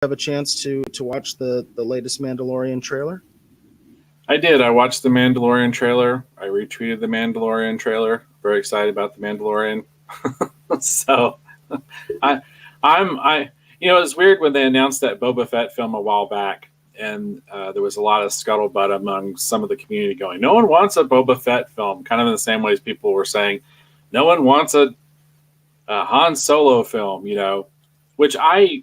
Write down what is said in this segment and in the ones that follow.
have a chance to watch the latest Mandalorian trailer? I did. I watched the Mandalorian trailer. I retweeted the Mandalorian trailer. Very excited about the Mandalorian. So, I, I, it was weird when they announced that Boba Fett film a while back, and there was a lot of scuttlebutt among some of the community going, "No one wants a Boba Fett film," kind of in the same way as people were saying, "No one wants a Han Solo film," which I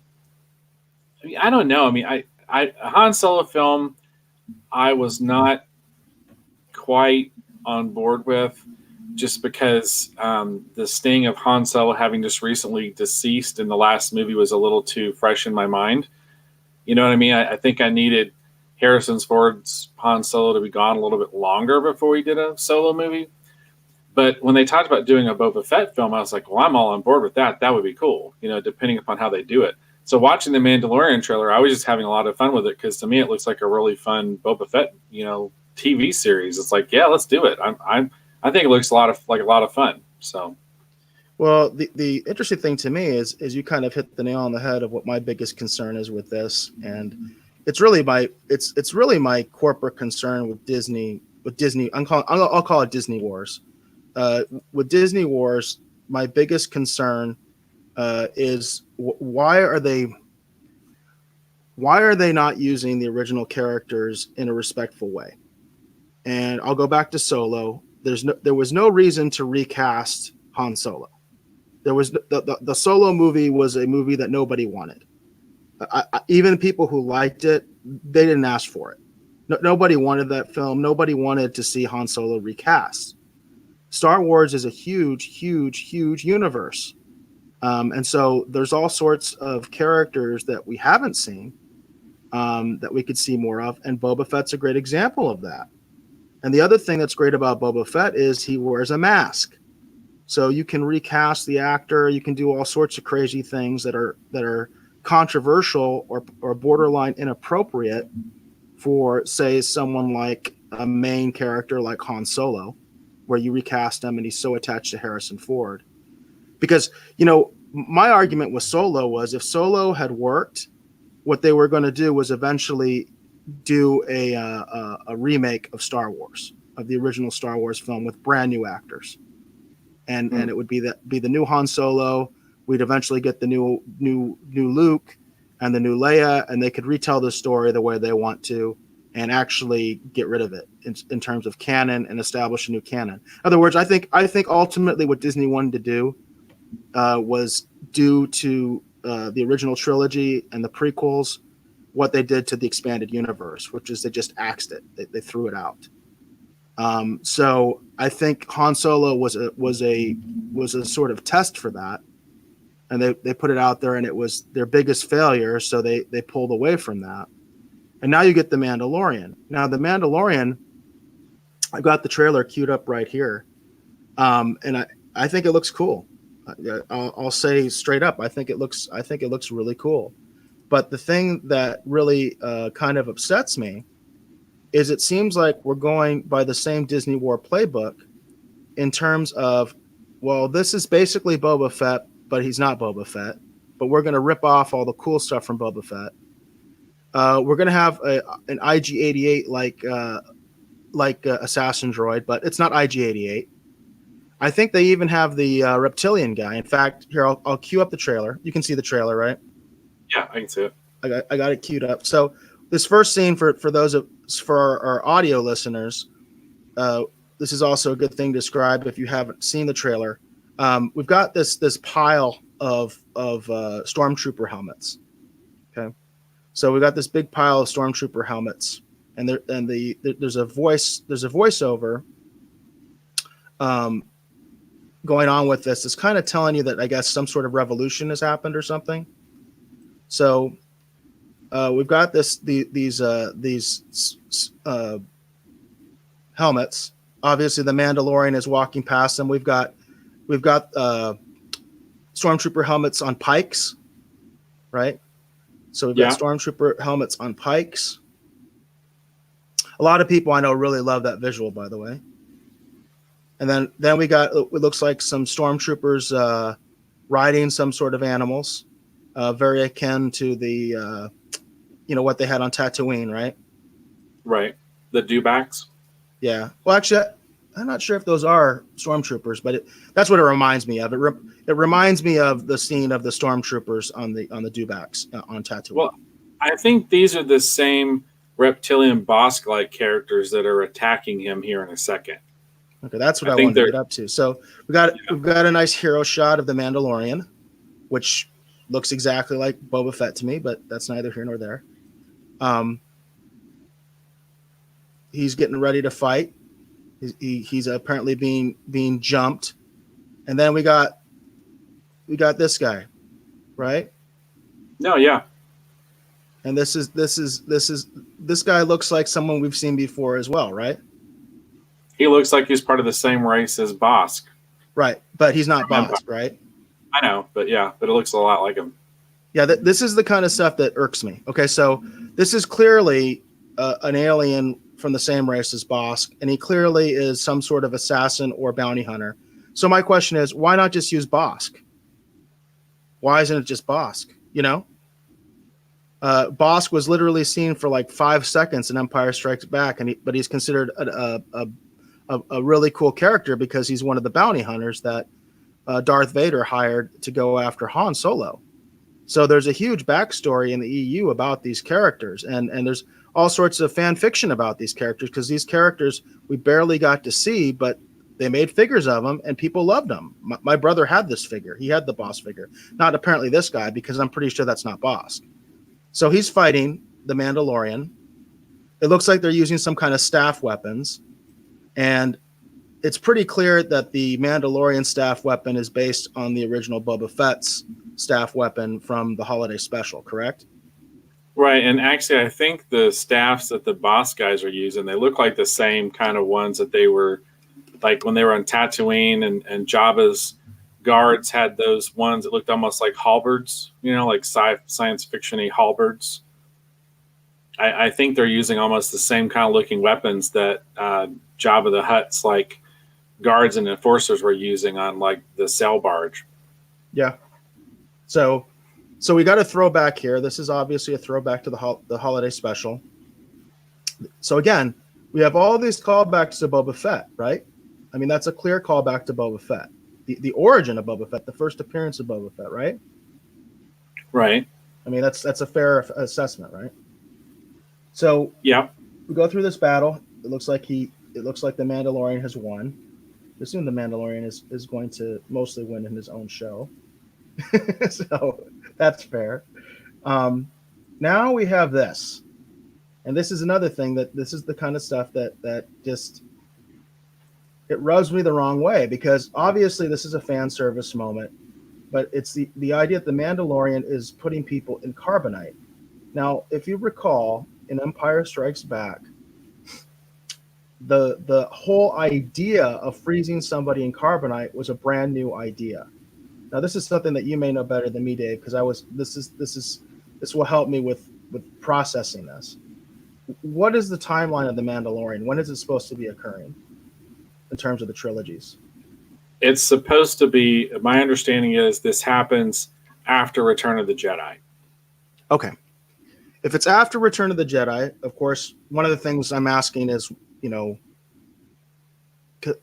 don't know. I mean, a Han Solo film, I was not quite on board with, just because the sting of Han Solo having just recently deceased in the last movie was a little too fresh in my mind. You know what I mean? I think I needed Harrison Ford's Han Solo to be gone a little bit longer before we did a Solo movie. But when they talked about doing a Boba Fett film, I was like, well, I'm all on board with that. That would be cool, depending upon how they do it. So watching the Mandalorian trailer, I was just having a lot of fun with it, because to me it looks like a really fun Boba Fett, TV series. It's like, yeah, let's do it. I think it looks like a lot of fun. So, well, the interesting thing to me is you kind of hit the nail on the head of what my biggest concern is with this, and it's really my corporate concern with Disney. I'll call it Disney Wars. With Disney Wars, my biggest concern is why are they not using the original characters in a respectful way? And I'll go back to Solo. There was no reason to recast Han Solo. There was the Solo movie was a movie that nobody wanted. Even people who liked it, they didn't ask for it. Nobody wanted that film. Nobody wanted to see Han Solo recast. Star Wars is a huge, huge, huge universe. And so there's all sorts of characters that we haven't seen that we could see more of. And Boba Fett's a great example of that. And the other thing that's great about Boba Fett is he wears a mask. So you can recast the actor. You can do all sorts of crazy things that are controversial or borderline inappropriate for, say, someone like a main character like Han Solo, where you recast him and he's so attached to Harrison Ford. Because, my argument with Solo was, if Solo had worked, what they were going to do was eventually do a remake of Star Wars, of the original Star Wars film, with brand new actors. And it would be the new Han Solo. We'd eventually get the new Luke and the new Leia, and they could retell the story the way they want to and actually get rid of it in terms of canon and establish a new canon. In other words, I think ultimately what Disney wanted to do was due to the original trilogy and the prequels, what they did to the expanded universe, which is they just axed it. They threw it out. So I think Han Solo was a sort of test for that, and they put it out there, and it was their biggest failure. So they pulled away from that, and now you get the Mandalorian. Now the Mandalorian, I got the trailer queued up right here, and I think it looks cool. I'll say straight up, I think it looks really cool. But the thing that really kind of upsets me is it seems like we're going by the same Disney War playbook in terms of, well, this is basically Boba Fett, but he's not Boba Fett. But we're going to rip off all the cool stuff from Boba Fett. We're going to have an IG-88 like assassin droid, but it's not IG-88. I think they even have the reptilian guy. In fact, here, I'll cue up the trailer. You can see the trailer, right? Yeah, I can see it. I got it queued up. So this first scene for our audio listeners, this is also a good thing to describe if you haven't seen the trailer. We've got this pile of stormtrooper helmets. Okay, so we've got this big pile of stormtrooper helmets, and there's a voiceover going on with this. It's kind of telling you that I guess some sort of revolution has happened or something. So we've got these helmets. Obviously, the Mandalorian is walking past them. We've got stormtrooper helmets on pikes, right? So we've got stormtrooper helmets on pikes. A lot of people I know really love that visual, by the way. And then we got, it looks like some stormtroopers riding some sort of animals. very akin to the what they had on Tatooine, right? Right. The dewbacks. Yeah. Well, actually, I'm not sure if those are stormtroopers, but that's what it reminds me of. It reminds me of the scene of the stormtroopers on the dewbacks on Tatooine. Well, I think these are the same reptilian Bosk-like characters that are attacking him here in a second. Okay, that's what I wanted to get up to. So we've got a nice hero shot of the Mandalorian, which looks exactly like Boba Fett to me, but that's neither here nor there. He's getting ready to fight. He's apparently being jumped, and then we got this guy, right? No, yeah. And this guy looks like someone we've seen before as well, right? He looks like he's part of the same race as Bosk. Right, but he's not Bosk, right? I know, but it looks a lot like him. Yeah, this is the kind of stuff that irks me. Okay, so this is clearly an alien from the same race as Bosk, and he clearly is some sort of assassin or bounty hunter. So my question is, why not just use Bosk? Why isn't it just Bosk? Bosk was literally seen for like 5 seconds in Empire Strikes Back, but he's considered a really cool character because he's one of the bounty hunters that Darth Vader hired to go after Han Solo. So there's a huge backstory in the EU about these characters, and there's all sorts of fan fiction about these characters because these characters we barely got to see, but they made figures of them and people loved them. My brother had this figure. He had the Bosk figure. Not apparently this guy, because I'm pretty sure that's not Bosk. So he's fighting the Mandalorian. It looks like they're using some kind of staff weapons, and it's pretty clear that the Mandalorian staff weapon is based on the original Boba Fett's staff weapon from the holiday special, correct? Right, and actually I think the staffs that the Bosk guys are using, they look like the same kind of ones that they were, like when they were on Tatooine and Jabba's guards had those ones that looked almost like halberds, like science fiction-y halberds. I think they're using almost the same kind of looking weapons that Jabba the Hutt's like guards and enforcers were using on like the sail barge. Yeah. So we got a throwback here. This is obviously a throwback to the holiday special. So again, we have all these callbacks to Boba Fett, right? I mean, that's a clear callback to Boba Fett. The origin of Boba Fett, the first appearance of Boba Fett, right? Right. I mean, that's a fair assessment, right? So yeah, we go through this battle. It looks like the Mandalorian has won. I assume the Mandalorian is going to mostly win in his own show. So that's fair. Now we have this. And this is another thing this is the kind of stuff that just, it rubs me the wrong way, because obviously this is a fan service moment, but it's the idea that the Mandalorian is putting people in carbonite. Now, if you recall, in Empire Strikes Back, the whole idea of freezing somebody in carbonite was a brand new idea. Now, this is something that you may know better than me, Dave, because this will help me with processing this. What is the timeline of the Mandalorian? When is it supposed to be occurring in terms of the trilogies? It's supposed to be, my understanding is this happens after Return of the Jedi. Okay. If it's after Return of the Jedi, of course, one of the things I'm asking is,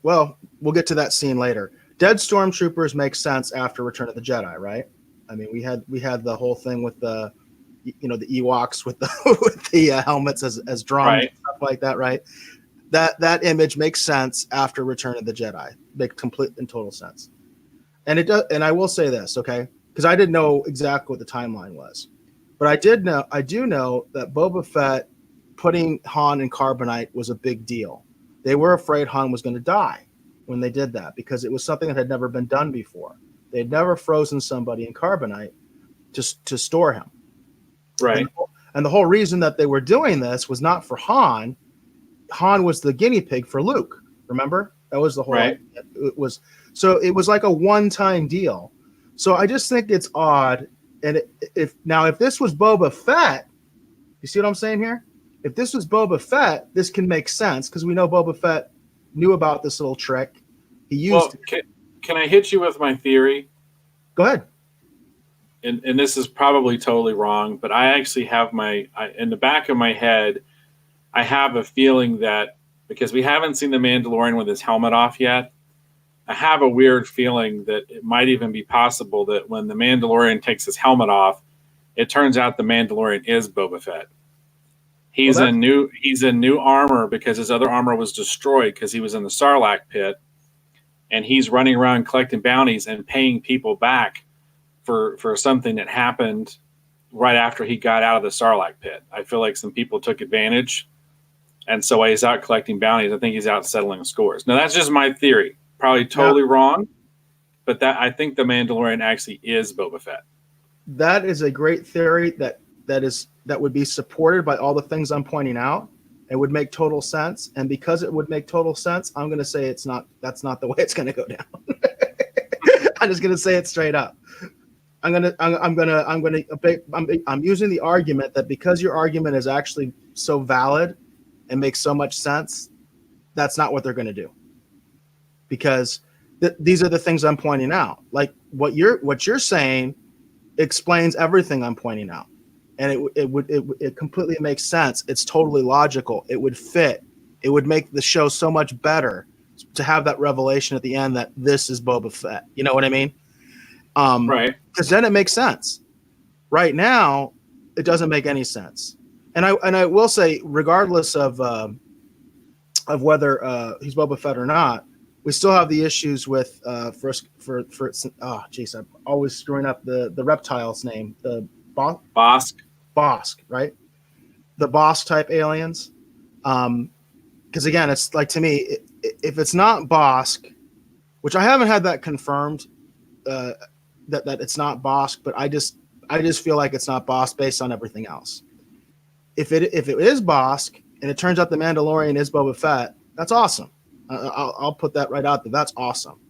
well, we'll get to that scene later. Dead stormtroopers make sense after Return of the Jedi, right? I mean, we had the whole thing with the Ewoks with the helmets as drums, right, and stuff like that, right? That image makes sense after Return of the Jedi. Makes complete and total sense. And it does. And I will say this, okay? Because I didn't know exactly what the timeline was, but I do know that Boba Fett putting Han in carbonite was a big deal. They were afraid Han was going to die when they did that, because it was something that had never been done before. They'd never frozen somebody in carbonite to store him. Right. And the whole reason that they were doing this was not for Han. Han was the guinea pig for Luke. Remember? That was the whole right. idea. It was like a one-time deal. So I just think it's odd. And if this was Boba Fett, you see what I'm saying here? If this was Boba Fett, this can make sense, because we know Boba Fett knew about this little trick. He used it. Can I hit you with my theory? Go ahead. and this is probably totally wrong, but I actually have in the back of my head, I have a feeling that because we haven't seen the Mandalorian with his helmet off yet, I have a weird feeling that it might even be possible that when the Mandalorian takes his helmet off, it turns out the Mandalorian is Boba Fett. He's in new armor because his other armor was destroyed because he was in the Sarlacc pit, and he's running around collecting bounties and paying people back for something that happened right after he got out of the Sarlacc pit. I feel like some people took advantage, and so while he's out collecting bounties, I think he's out settling scores. Now that's just my theory, probably totally wrong, but that I think the Mandalorian actually is Boba Fett. That is a great theory that would be supported by all the things I'm pointing out. It would make total sense, and because it would make total sense, I'm going to say it's not. That's not the way it's going to go down. I'm just going to say it straight up. I'm using the argument that because your argument is actually so valid and makes so much sense, that's not what they're going to do. Because these are the things I'm pointing out. Like what you're saying explains everything I'm pointing out, and it completely makes sense. It's totally logical. It would fit. It would make the show so much better to have that revelation at the end that this is Boba Fett. You know what I mean? Right. Because then it makes sense. Right now, it doesn't make any sense. And I will say, regardless of whether he's Boba Fett or not, we still have the issues with I'm always screwing up the reptile's name, the Bosk, right? The Bosk type aliens. Because again, it's like, to me, if it's not Bosk, which I haven't had that confirmed, that it's not Bosk, but I just feel like it's not Bosk based on everything else. If it is Bosk and it turns out the Mandalorian is Boba Fett, that's awesome. I'll put that right out there. That's awesome.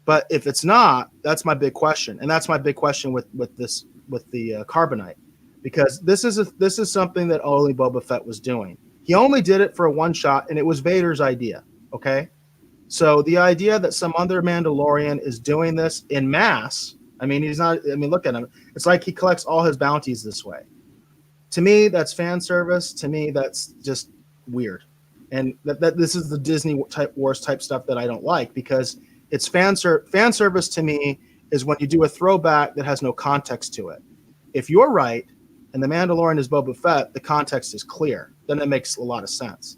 But if it's not, that's my big question, and that's my big question with the carbonite, because this is something that only Boba Fett was doing. He only did it for a one shot, and it was Vader's idea. Okay, so the idea that some other Mandalorian is doing this in mass. I mean, he's not. I mean, look at him. It's like he collects all his bounties this way. To me, that's fan service. To me, that's just weird. And that this is the Disney Wars type stuff that I don't like, because it's fan service to me is when you do a throwback that has no context to it. If you're right and the Mandalorian is Boba Fett, the context is clear. Then it makes a lot of sense.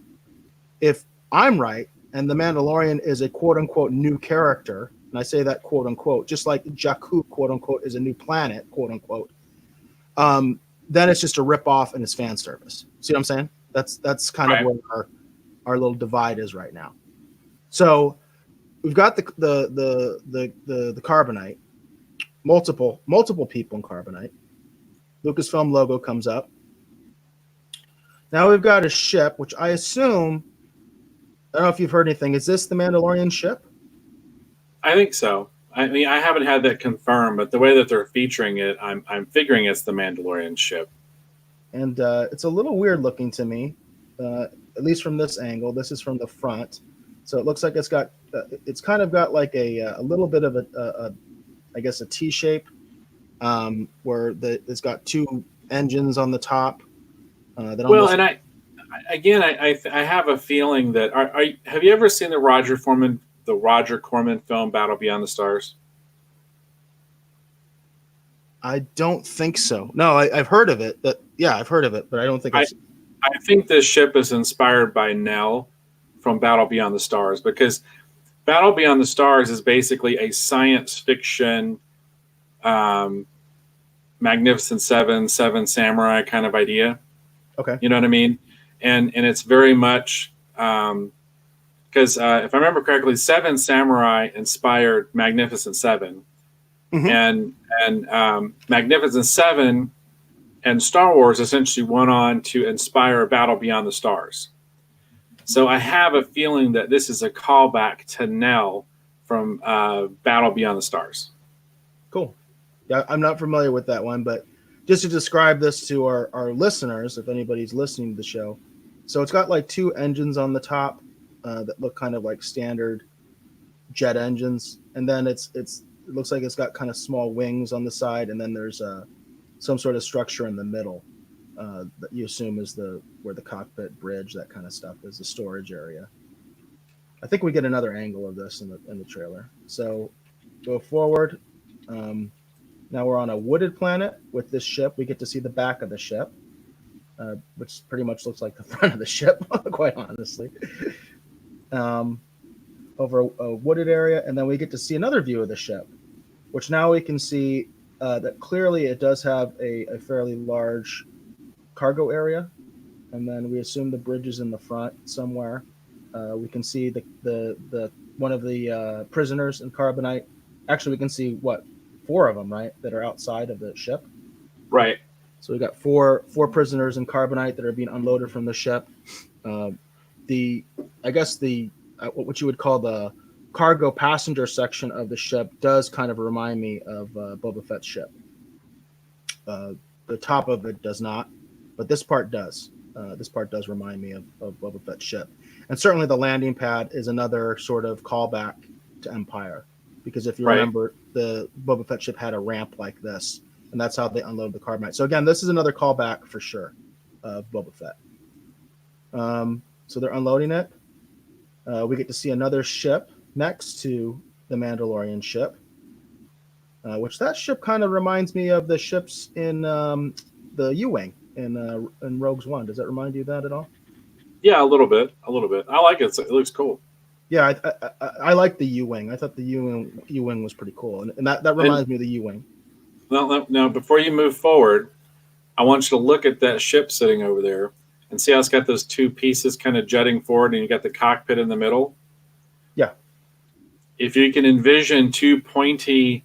If I'm right and the Mandalorian is a quote unquote new character, and I say that quote unquote, just like Jakku quote unquote is a new planet quote unquote, then it's just a rip off and it's fan service. See what I'm saying? That's kind of where our little divide is right now. So we've got the carbonite, multiple people in carbonite. Lucasfilm logo comes up. Now we've got a ship, which I assume, I don't know if you've heard anything. Is this the Mandalorian ship? I think so. I mean, I haven't had that confirmed, but the way that they're featuring it, I'm figuring it's the Mandalorian ship. And it's a little weird looking to me, at least from this angle. This is from the front, so it looks like it's got it's kind of got like a little bit of a I guess a T shape, where it's got two engines on the top. I have a feeling that have you ever seen the Roger Corman film Battle Beyond the Stars? I don't think so. No, I've heard of it. I've heard of it, but I don't think I think this ship is inspired by Nell from Battle Beyond the Stars, because Battle Beyond the Stars is basically a science fiction Magnificent Seven Samurai kind of idea. Okay. You know what I mean? And it's very much because if I remember correctly, Seven Samurai inspired Magnificent Seven, and Magnificent Seven and Star Wars essentially went on to inspire Battle Beyond the Stars. So I have a feeling that this is a callback to Nell from Battle Beyond the Stars. Cool. Yeah, I'm not familiar with that one, but just to describe this to our listeners, if anybody's listening to the show. So it's got like two engines on the top that look kind of like standard jet engines, and then it's it looks like it's got kind of small wings on the side, and then there's some sort of structure in the middle that you assume is where the cockpit bridge, that kind of stuff, is the storage area. I think we get another angle of this in the trailer. So go forward. Now we're on a wooded planet with this ship. We get to see the back of the ship, which pretty much looks like the front of the ship, quite honestly. Over a wooded area, and then we get to see another view of the ship, which now we can see that clearly it does have a fairly large cargo area, and then we assume the bridge is in the front somewhere. We can see the one of the prisoners in carbonite. Actually, we can see four of them, right, that are outside of the ship. Right. So we got four prisoners in carbonite that are being unloaded from the ship. I guess what you would call the cargo passenger section of the ship does kind of remind me of Boba Fett's ship. The top of it does not, but this part does. This part does remind me of Boba Fett's ship. And certainly the landing pad is another sort of callback to Empire, because if you remember, the Boba Fett ship had a ramp like this, and that's how they unload the carbonite. So again, this is another callback for sure of Boba Fett. So they're unloading it. We get to see another ship next to the Mandalorian ship, which that ship kind of reminds me of the ships in the U-Wing in Rogue One. Does that remind you of that at all? Yeah, a little bit. I like it. It looks cool. Yeah, I like the U-Wing. I thought the U-Wing was pretty cool, and that reminds me of the U-Wing. Now, before you move forward, I want you to look at that ship sitting over there and see how it's got those two pieces kind of jutting forward, and you got the cockpit in the middle. Yeah. If you can envision two pointy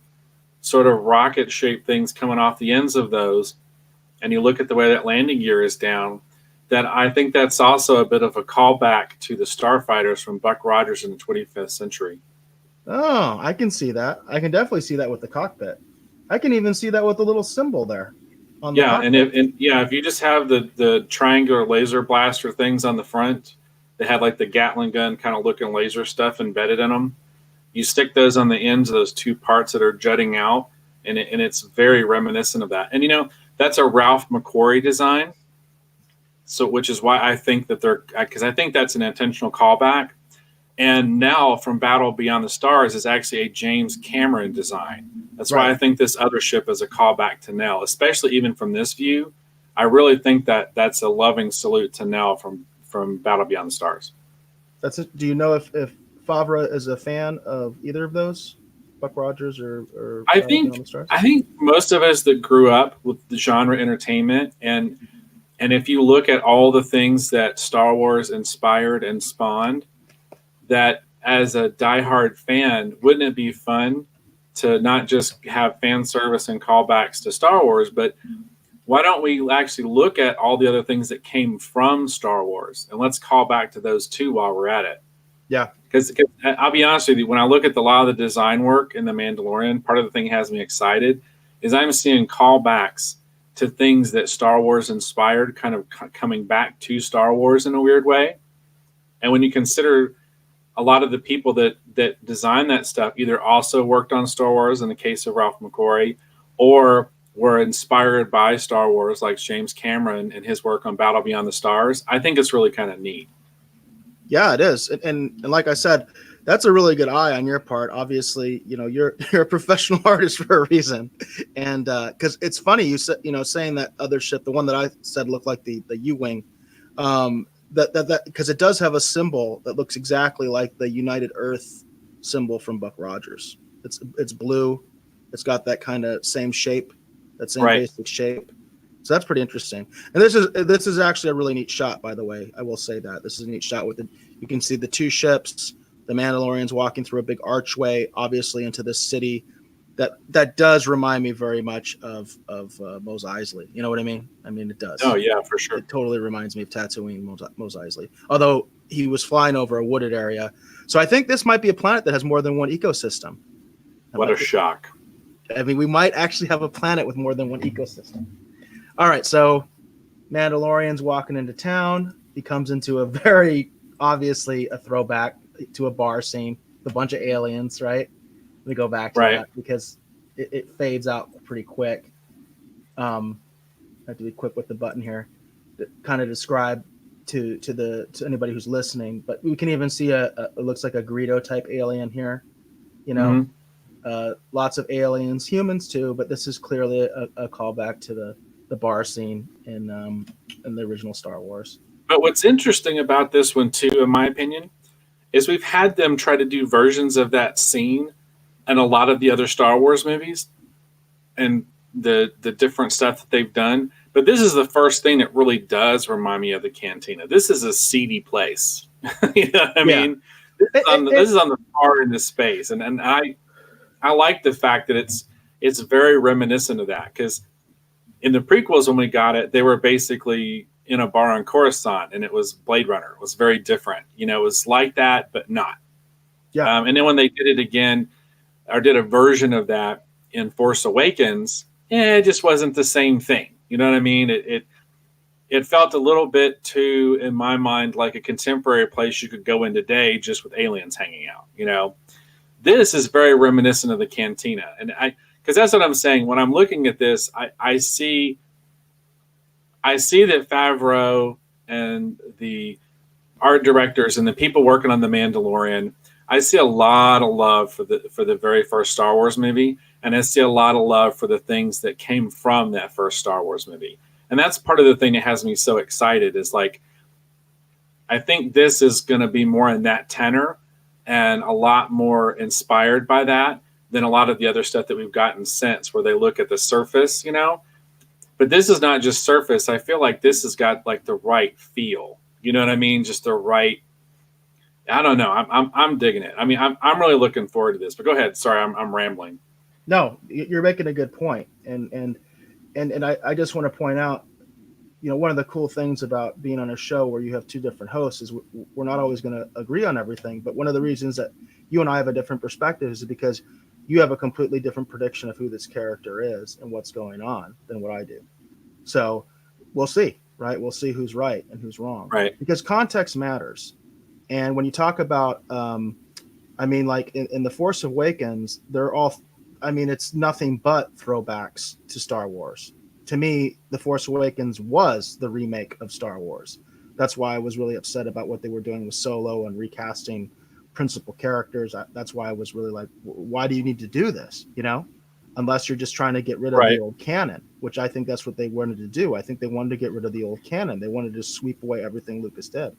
sort of rocket-shaped things coming off the ends of those, and you look at the way that landing gear is down, that I think that's also a bit of a callback to the starfighters from Buck Rogers in the 25th century. Oh, I can see that. I can definitely see that with the cockpit. I can even see that with the little symbol there. On the cockpit. If you just have the triangular laser blaster things on the front, they had like the Gatling gun kind of looking laser stuff embedded in them. You stick those on the ends of those two parts that are jutting out, and it's very reminiscent of that. And that's a Ralph McQuarrie design. So, which is why I think that because I think that's an intentional callback. And now from Battle Beyond the Stars is actually a James Cameron design. That's why I think this other ship is a callback to Nell, especially even from this view. I really think that that's a loving salute to Nell from Battle Beyond the Stars. That's it. Do you know if Favre is a fan of either of those, Buck Rogers or I think most of us that grew up with the genre entertainment and if you look at all the things that Star Wars inspired and spawned, that as a diehard fan, wouldn't it be fun to not just have fan service and callbacks to Star Wars, but why don't we actually look at all the other things that came from Star Wars, and let's call back to those too while we're at it. Yeah. Because I'll be honest with you, when I look at a lot of the design work in The Mandalorian, part of the thing that has me excited is I'm seeing callbacks to things that Star Wars inspired, kind of coming back to Star Wars in a weird way. And when you consider a lot of the people that designed that stuff either also worked on Star Wars in the case of Ralph McQuarrie, or were inspired by Star Wars, like James Cameron and his work on Battle Beyond the Stars, I think it's really kind of neat. Yeah, it is. And like I said, that's a really good eye on your part. Obviously, you're a professional artist for a reason. And because it's funny, you said, saying that other ship, the one that I said looked like the U-Wing, that because it does have a symbol that looks exactly like the United Earth symbol from Buck Rogers. It's blue. It's got that kind of same shape, that same basic shape. So that's pretty interesting. And this is actually a really neat shot, by the way. I will say that this is a neat shot with it. You can see the two ships, the Mandalorians walking through a big archway, obviously into this city. That does remind me very much of Mos Eisley. You know what I mean? I mean, it does. Oh yeah, for sure. It totally reminds me of Tatooine, Mos Eisley. Although he was flying over a wooded area, so I think this might be a planet that has more than one ecosystem. What a shock! I mean, we might actually have a planet with more than one ecosystem. All right, so Mandalorian's walking into town. He comes into a very obviously a throwback to a bar scene with a bunch of aliens, right? me go back to Right. that because it fades out pretty quick. I have to be quick with the button here to kind of describe to anybody who's listening. But we can even see it looks like a Greedo type alien here. You know, lots of aliens, humans too, but this is clearly a callback to the bar scene in the original Star Wars. But what's interesting about this one too, in my opinion, is we've had them try to do versions of that scene in a lot of the other Star Wars movies and the different stuff that they've done. But this is the first thing that really does remind me of the cantina. This is a seedy place. You know what I mean? This is on the far end of space. And I like the fact that it's very reminiscent of that, because in the prequels when we got it, they were basically in a bar on Coruscant, and it was Blade Runner. It was very different. You know, it was like that, but not. Yeah. And then when they did it again, or did a version of that in Force Awakens, it just wasn't the same thing. You know what I mean? It felt a little bit too, in my mind, like a contemporary place you could go in today just with aliens hanging out. You know, this is very reminiscent of the cantina. And because that's what I'm saying. When I'm looking at this, I see that Favreau and the art directors and the people working on The Mandalorian, I see a lot of love for the very first Star Wars movie, and I see a lot of love for the things that came from that first Star Wars movie. And that's part of the thing that has me so excited, is like, I think this is going to be more in that tenor and a lot more inspired by that than a lot of the other stuff that we've gotten since, where they look at the surface, you know. But this is not just surface. I feel like this has got like the right feel. You know what I mean? Just the right. I don't know. I'm digging it. I mean, I'm really looking forward to this. But go ahead. Sorry, I'm rambling. No, you're making a good point, and I just want to point out, you know, one of the cool things about being on a show where you have two different hosts is we're not always going to agree on everything. But one of the reasons that you and I have a different perspective is because you have a completely different prediction of who this character is and what's going on than what I do. So we'll see, right? We'll see who's right and who's wrong, right? Because context matters. And when you talk about, I mean, like in The Force Awakens, they're all, I mean, it's nothing but throwbacks to Star Wars. To me, The Force Awakens was the remake of Star Wars. That's why I was really upset about what they were doing with Solo and recasting principal characters. That's why I was really like, why do you need to do this? You know, unless you're just trying to get rid of the old canon, which I think that's what they wanted to do. I think they wanted to get rid of the old canon. They wanted to sweep away everything Lucas did.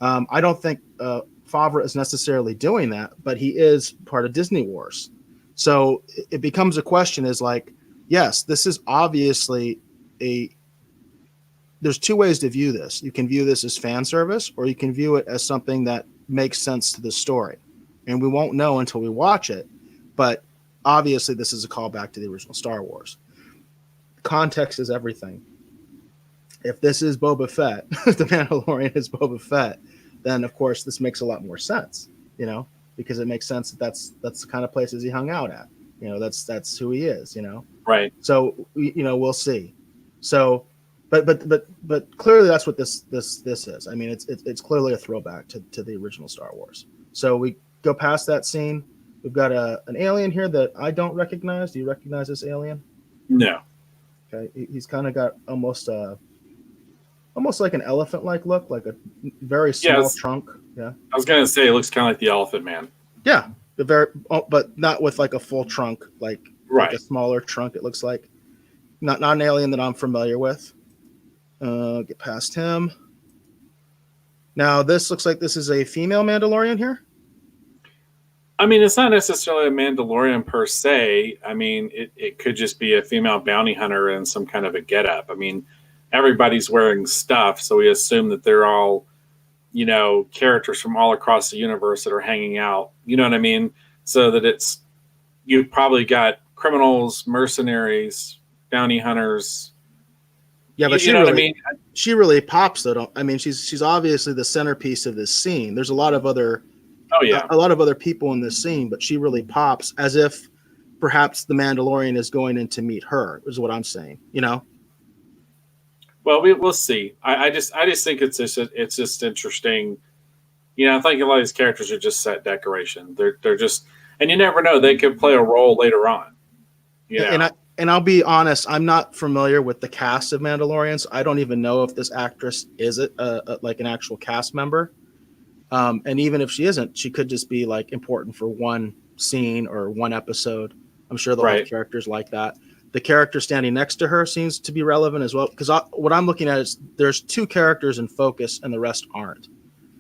I don't think Favreau is necessarily doing that, but he is part of Disney Wars. So it becomes a question is like, yes, this is obviously there's two ways to view this. You can view this as fan service, or you can view it as something that makes sense to the story. And we won't know until we watch it. But obviously this is a callback to the original Star Wars. Context is everything. If this is Boba Fett, the Mandalorian is Boba Fett, then of course this makes a lot more sense, you know, because it makes sense that that's the kind of places he hung out at. You know, that's who he is, you know. Right. So you know, we'll see. So, but clearly that's what this is. I mean, it's clearly a throwback to the original Star Wars. So we go past that scene. We've got an alien here that I don't recognize. Do you recognize this alien? No. Okay, he's kind of got almost like an elephant-like look, like a very small trunk. Yeah, I was gonna say it looks kind of like the Elephant Man. Yeah, but not with like a full trunk, like a smaller trunk. It looks like not an alien that I'm familiar with. Get past him. Now this looks like this is a female Mandalorian here. I mean, it's not necessarily a Mandalorian per se. I mean, it could just be a female bounty hunter in some kind of a getup. I mean, everybody's wearing stuff, so we assume that they're all, you know, characters from all across the universe that are hanging out. You know what I mean? So that you've probably got criminals, mercenaries, bounty hunters. Yeah, but you know what I mean? She really pops though. I mean, she's obviously the centerpiece of this scene. There's a lot of other a lot of other people in this scene, but she really pops as if perhaps the Mandalorian is going in to meet her, is what I'm saying, you know? Well, we'll see. I just think it's just interesting. You know, I think a lot of these characters are just set decoration. They're just, And you never know; they could play a role later on. You know? And I'll be honest, I'm not familiar with the cast of Mandalorians. I don't even know if this actress is like an actual cast member. And even if she isn't, she could just be like important for one scene or one episode. I'm sure they'll have characters like that. The character standing next to her seems to be relevant as well, because what I'm looking at is there's 2 characters in focus and the rest aren't.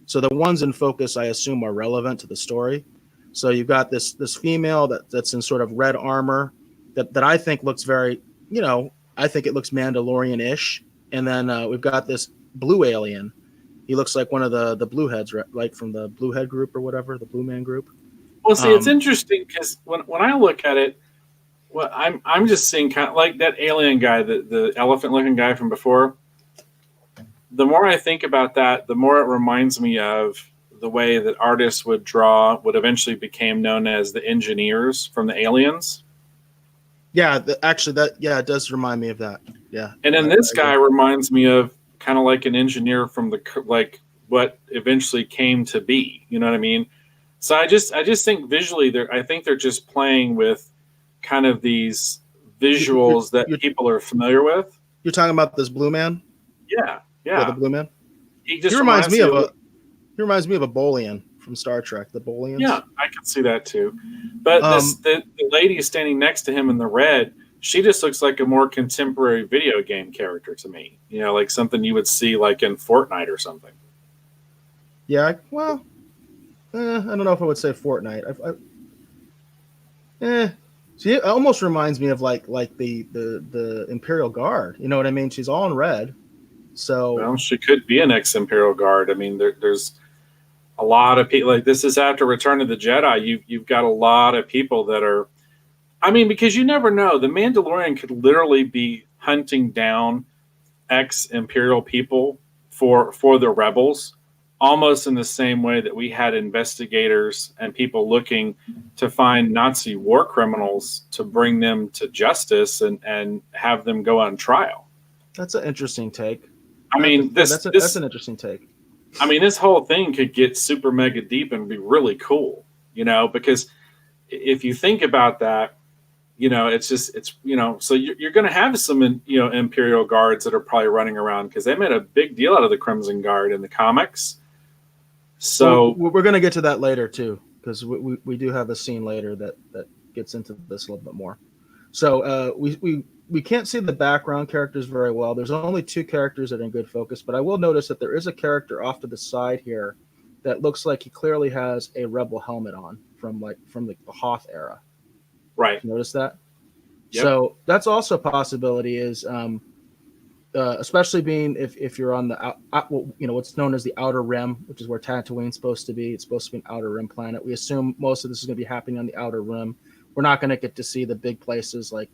So the ones in focus, I assume, are relevant to the story. So you've got this female that's in sort of red armor that I think looks very, I think it looks Mandalorian-ish. And then we've got this blue alien. He looks like one of the blue heads, like from the Blue Head group or whatever, the Blue Man group. Well, see, it's interesting because when I look at it, well, I'm just seeing kind of like that alien guy, the elephant-looking guy from before. The more I think about that, the more it reminds me of the way that artists would draw what eventually became known as the engineers from the Aliens. Yeah, it does remind me of that. Yeah. And then this guy reminds me of kind of like an engineer from like what eventually came to be. You know what I mean? So I just think visually, I think they're just playing with kind of these visuals that people are familiar with. You're talking about this blue man? Yeah. The blue man. He reminds me of a Bolian from Star Trek, the Bolians. Yeah, I can see that too. But the lady standing next to him in the red, she just looks like a more contemporary video game character to me. Like something you would see like in Fortnite or something. Yeah, well, I don't know if I would say Fortnite. See, it almost reminds me of like the Imperial Guard. You know what I mean? She's all in red. So well, she could be an ex-Imperial Guard. I mean, there's a lot of people. Like this is after Return of the Jedi. You've got a lot of people that are. I mean, because you never know. The Mandalorian could literally be hunting down ex-Imperial people for the rebels, almost in the same way that we had investigators and people looking to find Nazi war criminals to bring them to justice and have them go on trial. That's an interesting take. I mean, that's an interesting take. I mean, this whole thing could get super mega deep and be really cool, because if you think about that, so you're going to have some, Imperial Guards that are probably running around because they made a big deal out of the Crimson Guard in the comics. So we're going to get to that later too, because we do have a scene later that gets into this a little bit more. So we can't see the background characters very well. There's only 2 characters that are in good focus, but I will notice that there is a character off to the side here that looks like he clearly has a Rebel helmet on from the Hoth era. Right. Notice that? Yep. So that's also a possibility is, especially being if you're on the what's known as the Outer Rim, which is where Tatooine's supposed to be. It's supposed to be an Outer Rim planet. We assume most of this is going to be happening on the Outer Rim. We're not going to get to see the big places like,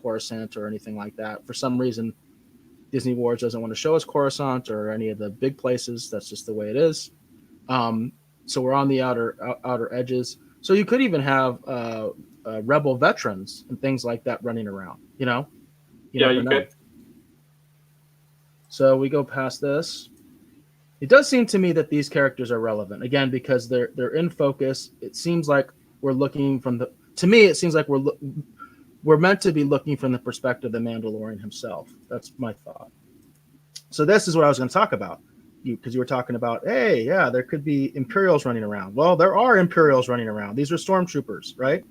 Coruscant or anything like that. For some reason, Disney Wars doesn't want to show us Coruscant or any of the big places. That's just the way it is. So we're on the outer edges. So you could even have Rebel veterans and things like that running around, You could. So we go past this. It does seem to me that these characters are relevant, again, because they're in focus. It seems like we're looking to me, it seems like we're meant to be looking from the perspective of the Mandalorian himself. That's my thought. So this is what I was going to talk about, because you were talking about, hey, yeah, there could be Imperials running around. Well, there are Imperials running around. These are stormtroopers, right?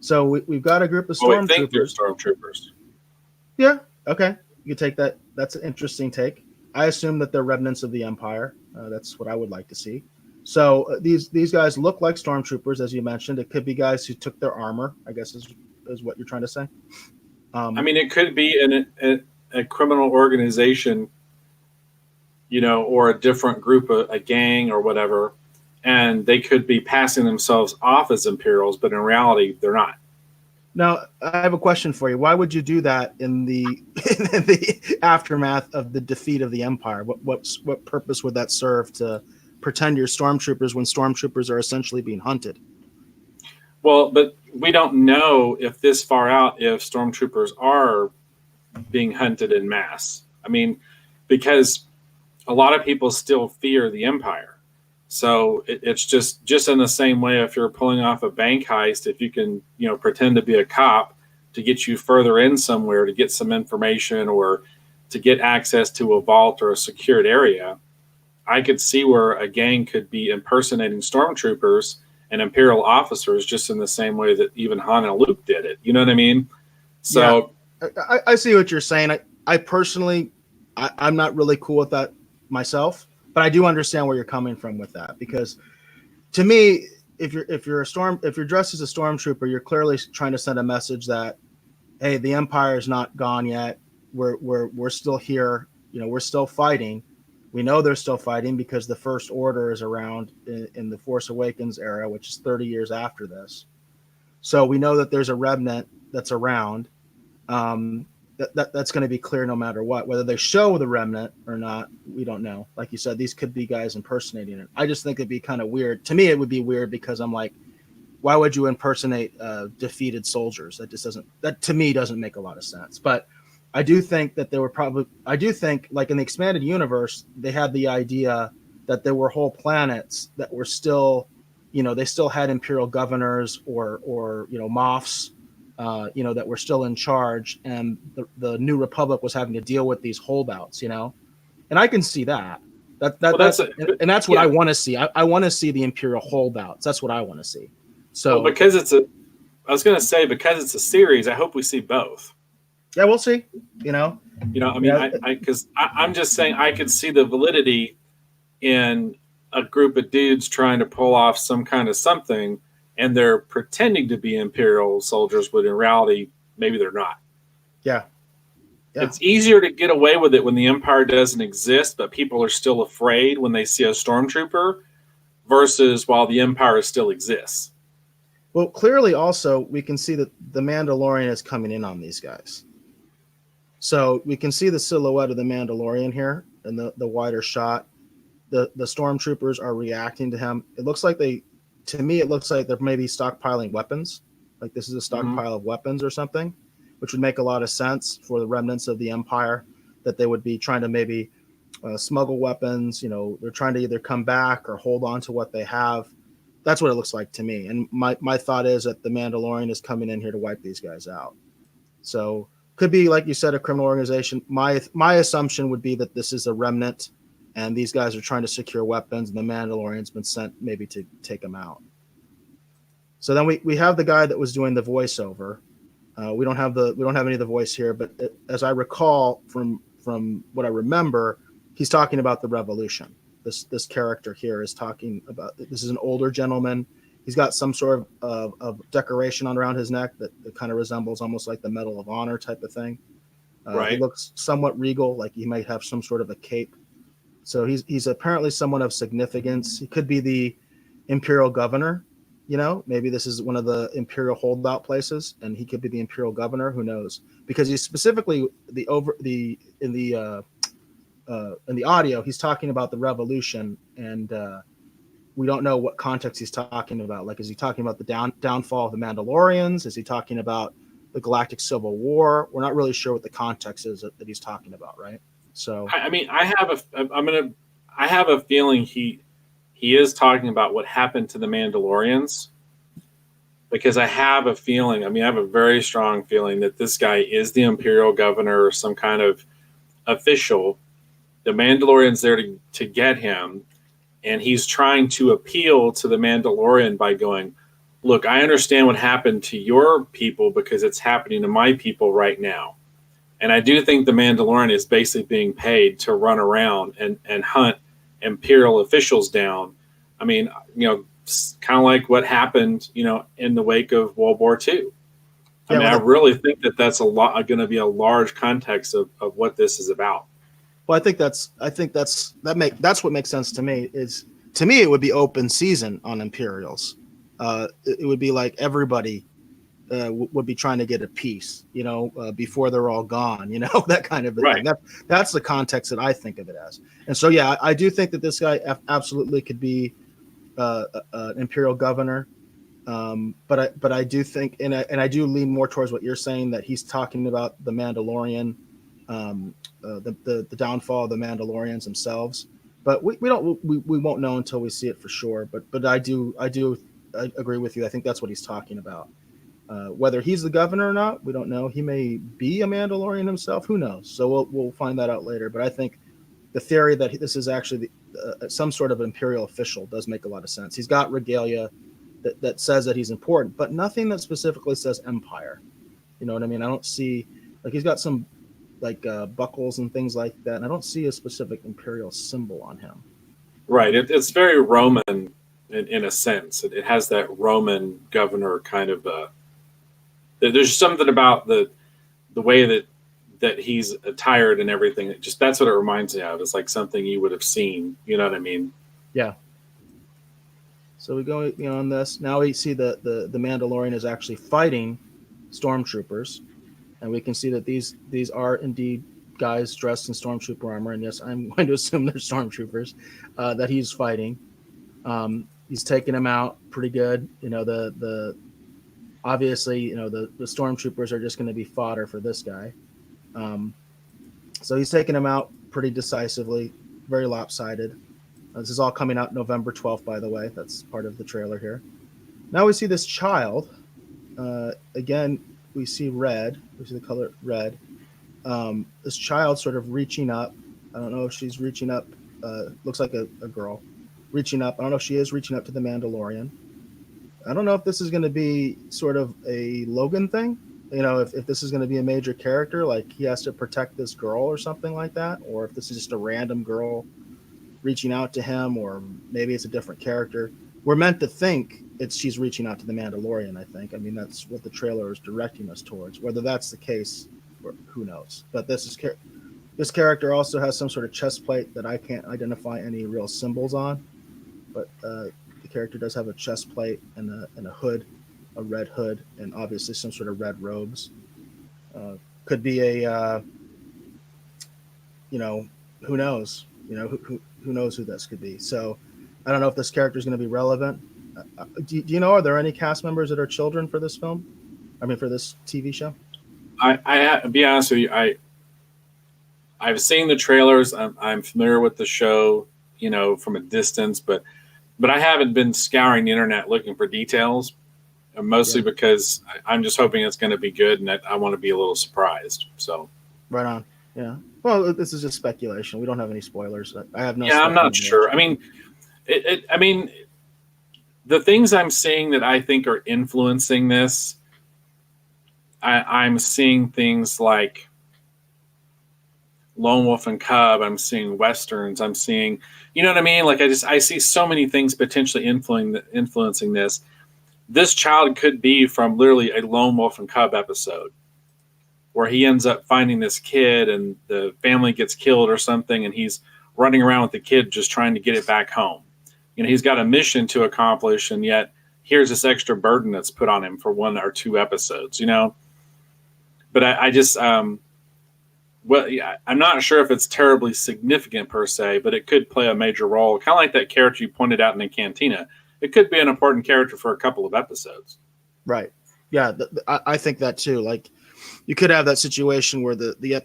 So we've got a group of stormtroopers. I think they're stormtroopers. Yeah. Okay. You take that. That's an interesting take. I assume that they're remnants of the Empire. That's what I would like to see. So these guys look like stormtroopers, as you mentioned. It could be guys who took their armor, I guess is what you're trying to say. I mean, it could be a criminal organization, or a different group, a gang or whatever, and they could be passing themselves off as Imperials, but in reality, they're not. Now, I have a question for you. Why would you do that in the aftermath of the defeat of the Empire? What purpose would that serve to pretend you're stormtroopers when stormtroopers are essentially being hunted? Well, but we don't know if this far out if stormtroopers are being hunted in mass. I mean, because a lot of people still fear the Empire. So it's just in the same way, if you're pulling off a bank heist, if you can, pretend to be a cop to get you further in somewhere to get some information or to get access to a vault or a secured area, I could see where a gang could be impersonating stormtroopers and Imperial officers just in the same way that even Han and Luke did it. You know what I mean? So I see what you're saying. I personally, I'm not really cool with that myself, but I do understand where you're coming from with that, because to me, if you're dressed as a stormtrooper, you're clearly trying to send a message that, hey, the Empire is not gone yet. We're still here. We're still fighting. We know they're still fighting because the First Order is around in the Force Awakens era, which is 30 years after this. So we know that there's a remnant that's around. That's going to be clear no matter what. Whether they show the remnant or not, we don't know. Like you said, these could be guys impersonating it. I just think it'd be kind of weird. To me, it would be weird because I'm like, why would you impersonate defeated soldiers? That to me doesn't make a lot of sense. But I do think that I do think, like in the expanded universe, they had the idea that there were whole planets that were still, they still had Imperial governors or Moffs, that were still in charge, and the New Republic was having to deal with these holdouts, and I can see that. That's what I want to see. I want to see the Imperial holdouts. That's what I want to see. So because I was going to say, because it's a series, I hope we see both. Yeah, we'll see. Because I'm just saying I could see the validity in a group of dudes trying to pull off some kind of something, and they're pretending to be Imperial soldiers, but in reality, maybe they're not. Yeah. It's easier to get away with it when the Empire doesn't exist, but people are still afraid when they see a stormtrooper, versus while the Empire still exists. Well, clearly also we can see that the Mandalorian is coming in on these guys. So we can see the silhouette of the Mandalorian here in the wider shot. The stormtroopers are reacting to him. It looks like they're maybe stockpiling weapons. Like this is a stockpile of weapons or something, which would make a lot of sense for the remnants of the Empire, that they would be trying to maybe smuggle weapons. They're trying to either come back or hold on to what they have. That's what it looks like to me. And my thought is that the Mandalorian is coming in here to wipe these guys out. So could be, like you said, a criminal organization. My assumption would be that this is a remnant, and these guys are trying to secure weapons, and the Mandalorian's been sent maybe to take them out. So then we have the guy that was doing the voiceover. We don't have any of the voice here, but as I recall from what I remember, he's talking about the revolution. This character here is talking about, this is an older gentleman. He's got some sort of decoration around his neck that kind of resembles almost like the Medal of Honor type of thing. Right. He looks somewhat regal, like he might have some sort of a cape. So he's apparently someone of significance. He could be the Imperial governor. Maybe this is one of the Imperial holdout places, and he could be the Imperial governor. Who knows? Because he's specifically in the audio, he's talking about the revolution, and we don't know what context he's talking about. Like, is he talking about the downfall of the Mandalorians? Is he talking about the Galactic Civil War? We're not really sure what the context is that he's talking about, right? So, I have a feeling he is talking about what happened to the Mandalorians, because I have a feeling. I have a very strong feeling that this guy is the Imperial governor or some kind of official. The Mandalorian's there to get him. And he's trying to appeal to the Mandalorian by going, look, I understand what happened to your people because it's happening to my people right now. And I do think the Mandalorian is basically being paid to run around and hunt Imperial officials down. Kind of like what happened, in the wake of World War II. I really think that that's going to be a large context of what this is about. Well, I think that's what makes sense to me. To me, it would be open season on Imperials. It would be like everybody would be trying to get a piece, before they're all gone, that kind of thing. That's the context that I think of it as. And so, yeah, I do think that this guy absolutely could be an Imperial governor. But I do think, and I do lean more towards what you're saying, that he's talking about the Mandalorian. The downfall of the Mandalorians themselves. but we won't know until we see it for sure. But I agree with you. I think that's what he's talking about. Whether he's the governor or not, we don't know. He may be a Mandalorian himself. Who knows? So we'll find that out later. But I think the theory that this is actually some sort of imperial official does make a lot of sense. He's got regalia that says that he's important, but nothing that specifically says empire. You know what I mean? I don't see, like, he's got some like buckles and things like that, and I don't see a specific imperial symbol on him. Right. It's very Roman in a sense. It has that Roman governor kind of. There's something about the way that he's attired and everything. That's what it reminds me of. It's like something you would have seen. You know what I mean? Yeah. So we go on this. Now we see the Mandalorian is actually fighting stormtroopers, and we can see that these are indeed guys dressed in stormtrooper armor. And yes, I'm going to assume they're stormtroopers that he's fighting. He's taking them out pretty good. You know, the obviously, you know, the stormtroopers are just going to be fodder for this guy. So he's taking them out pretty decisively, very lopsided. This is all coming out November 12th, by the way. That's part of the trailer here. Now we see this child. Again, we see red. We see the color red. This child sort of reaching up. I don't know if she's reaching up. Looks like a girl reaching up. I don't know if she is reaching up to the Mandalorian. I don't know if this is going to be sort of a Logan thing. You know, if this is going to be a major character, like he has to protect this girl or something like that, or if this is just a random girl reaching out to him, or maybe it's a different character. We're meant to think she's reaching out to the Mandalorian, I think. I mean, that's what the trailer is directing us towards. Whether that's the case, who knows? But this character also has some sort of chest plate that I can't identify any real symbols on. But the character does have a chest plate and a hood, a red hood, and obviously some sort of red robes. Could be a, you know, who knows? You know, who knows who this could be? So I don't know if this character is going to be relevant. Do you know, are there any cast members that are children for this film? I mean, for this TV show? I be honest with you, I've seen the trailers. I'm familiar with the show, you know, from a distance, but I haven't been scouring the internet looking for details. Mostly because I'm just hoping it's going to be good, and I want to be a little surprised. So, right on. Yeah. Well, this is just speculation. We don't have any spoilers. I have no. Yeah, I'm not sure. I mean, I mean, the things I'm seeing that I think are influencing this, I'm seeing things like Lone Wolf and Cub. I'm seeing westerns. I'm seeing, you know what I mean? Like I see so many things potentially influencing this. This child could be from literally a Lone Wolf and Cub episode where he ends up finding this kid and the family gets killed or something, and he's running around with the kid just trying to get it back home. You know, he's got a mission to accomplish, and yet here's this extra burden that's put on him for 1 or 2 episodes, you know? But I just, I'm not sure if it's terribly significant per se, but it could play a major role. Kind of like that character you pointed out in the cantina. It could be an important character for a couple of episodes. Right. Yeah, I think that too. Like, you could have that situation where you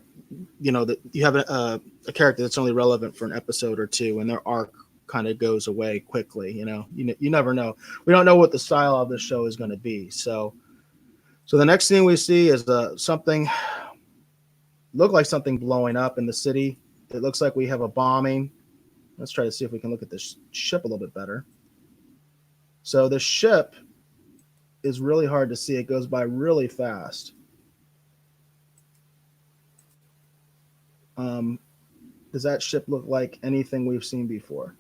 have a character that's only relevant for an episode or 2, and their arc kind of goes away quickly. You know, you never know. We don't know what the style of the show is going to be. So the next thing we see is something look like something blowing up in the city. It looks like we have a bombing. Let's try to see if we can look at this ship a little bit better. So the ship is really hard to see. It goes by really fast. Does that ship look like anything we've seen before?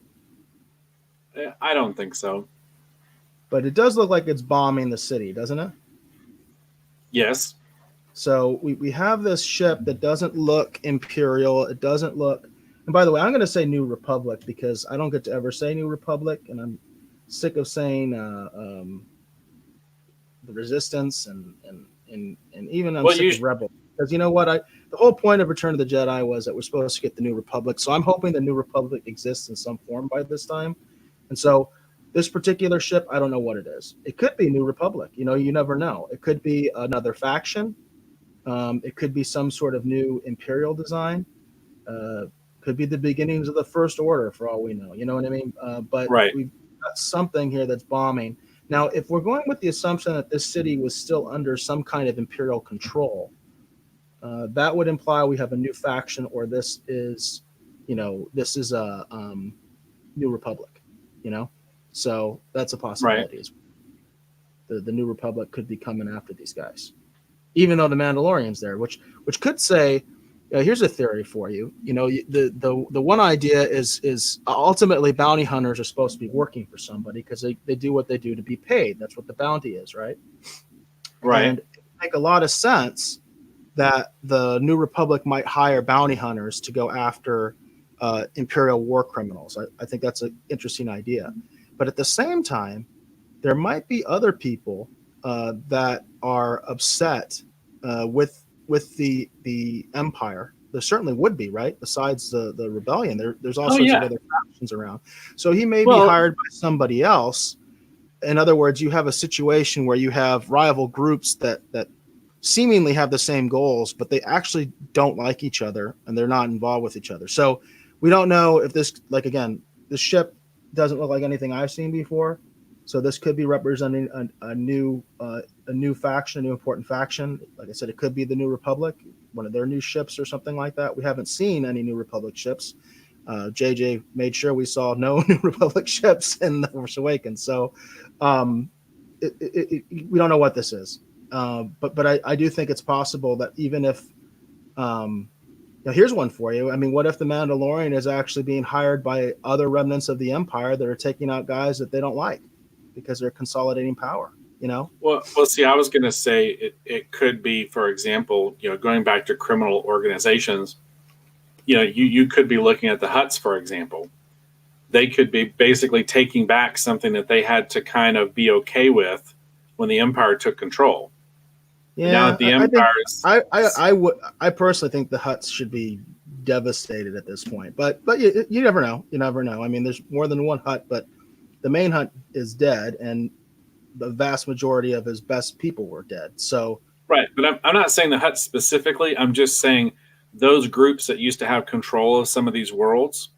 I don't think so. But it does look like it's bombing the city, doesn't it? Yes. So we have this ship that doesn't look Imperial. It doesn't look... And by the way, I'm going to say New Republic because I don't get to ever say New Republic, and I'm sick of saying the Resistance and even I'm sick of Rebel. Because you know what? The whole point of Return of the Jedi was that we're supposed to get the New Republic. So I'm hoping the New Republic exists in some form by this time. And so this particular ship, I don't know what it is. It could be New Republic. You know, you never know. It could be another faction. It could be some sort of new Imperial design. Because Could be the beginnings of the First Order, for all we know. You know what I mean? But Right. we've got something here that's bombing. Now, if we're going with the assumption that this city was still under some kind of imperial control, that would imply we have a new faction, or this is a New Republic. So that's a Right. possibility. The New Republic could be coming after these guys, even though the Mandalorian's there, which could say, here's a theory for you. The one idea is ultimately bounty hunters are supposed to be working for somebody because they do what they do to be paid. That's what the bounty is, right? Right. And it would make a lot of sense that the New Republic might hire bounty hunters to go after Imperial war criminals. I think that's an interesting idea. But at the same time, there might be other people that are upset with the Empire. There certainly would be, right? Besides the rebellion, there's all sorts of other factions around. So he may be hired by somebody else. In other words, you have a situation where you have rival groups that seemingly have the same goals, but they actually don't like each other and they're not involved with each other. So we don't know if this, the ship doesn't look like anything I've seen before. So this could be representing a new faction, a new important faction. Like I said, it could be the New Republic, one of their new ships or something like that. We haven't seen any New Republic ships. JJ made sure we saw no New Republic ships in The Force Awakens. So we don't know what this is. But I do think it's possible that even if here's one for you. I mean, what if the Mandalorian is actually being hired by other remnants of the Empire that are taking out guys that they don't like because they're consolidating power? Well, see, I was going to say it could be, for example, going back to criminal organizations. You could be looking at the Hutts, for example. They could be basically taking back something that they had to kind of be okay with when the Empire took control. Yeah, now that the Empire I personally think the Hutts should be devastated at this point. But you never know. You never know. I mean, there's more than one Hutt, but the main Hutt is dead, and the vast majority of his best people were dead. So right, but I'm not saying the Hutts specifically. I'm just saying those groups that used to have control of some of these worlds,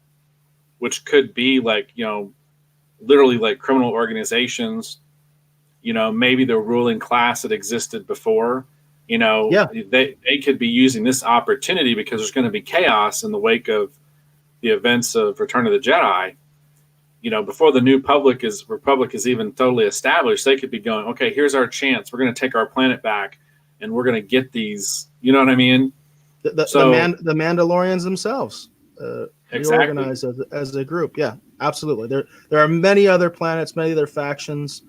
which could be literally like criminal organizations. Maybe the ruling class that existed before. They could be using this opportunity because there's going to be chaos in the wake of the events of Return of the Jedi. Before the new Republic is even totally established, they could be going, okay, here's our chance. We're going to take our planet back, and we're going to get these. You know what I mean? The Mandalorians themselves exactly. reorganize as a group. Yeah, absolutely. There are many other planets, many other factions.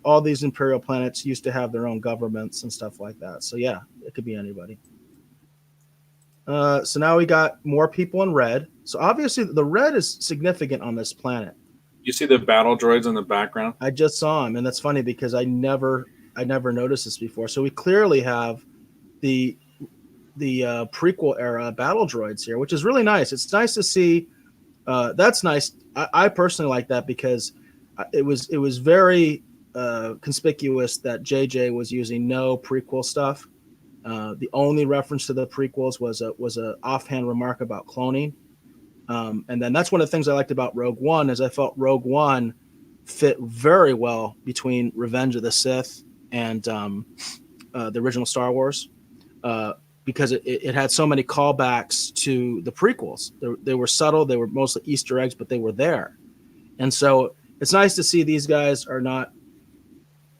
All these Imperial planets used to have their own governments and stuff like that. So yeah, it could be anybody. So now we got more people in red. So obviously the red is significant on this planet. You see the battle droids in the background? I just saw them, and that's funny because I never noticed this before. So we clearly have the prequel era battle droids here, which is really nice. It's nice to see. That's nice. I personally like that because it was very conspicuous that JJ was using no prequel stuff. The only reference to the prequels was a offhand remark about cloning. And then that's one of the things I liked about Rogue One is I felt Rogue One fit very well between Revenge of the Sith and the original Star Wars because it had so many callbacks to the prequels. They were subtle. They were mostly Easter eggs, but they were there. And so it's nice to see these guys are not,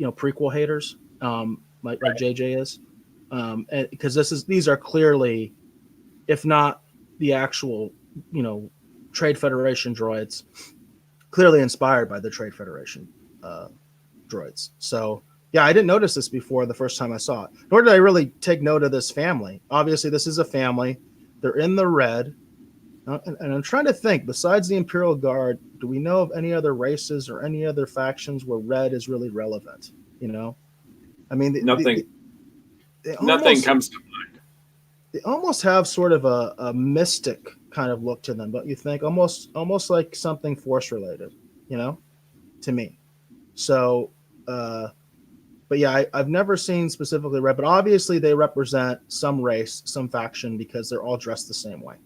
prequel haters like JJ is. Because these are clearly, if not the actual, Trade Federation droids, clearly inspired by the Trade Federation droids. So yeah, I didn't notice this before the first time I saw it. Nor did I really take note of this family. Obviously, this is a family. They're in the red. And I'm trying to think, besides the Imperial Guard, do we know of any other races or any other factions where red is really relevant? I mean, nothing comes to mind. They almost have sort of a mystic kind of look to them, don't you think? Almost like something Force related, to me. So, but yeah, I've never seen specifically red, but obviously they represent some race, some faction because they're all dressed the same way,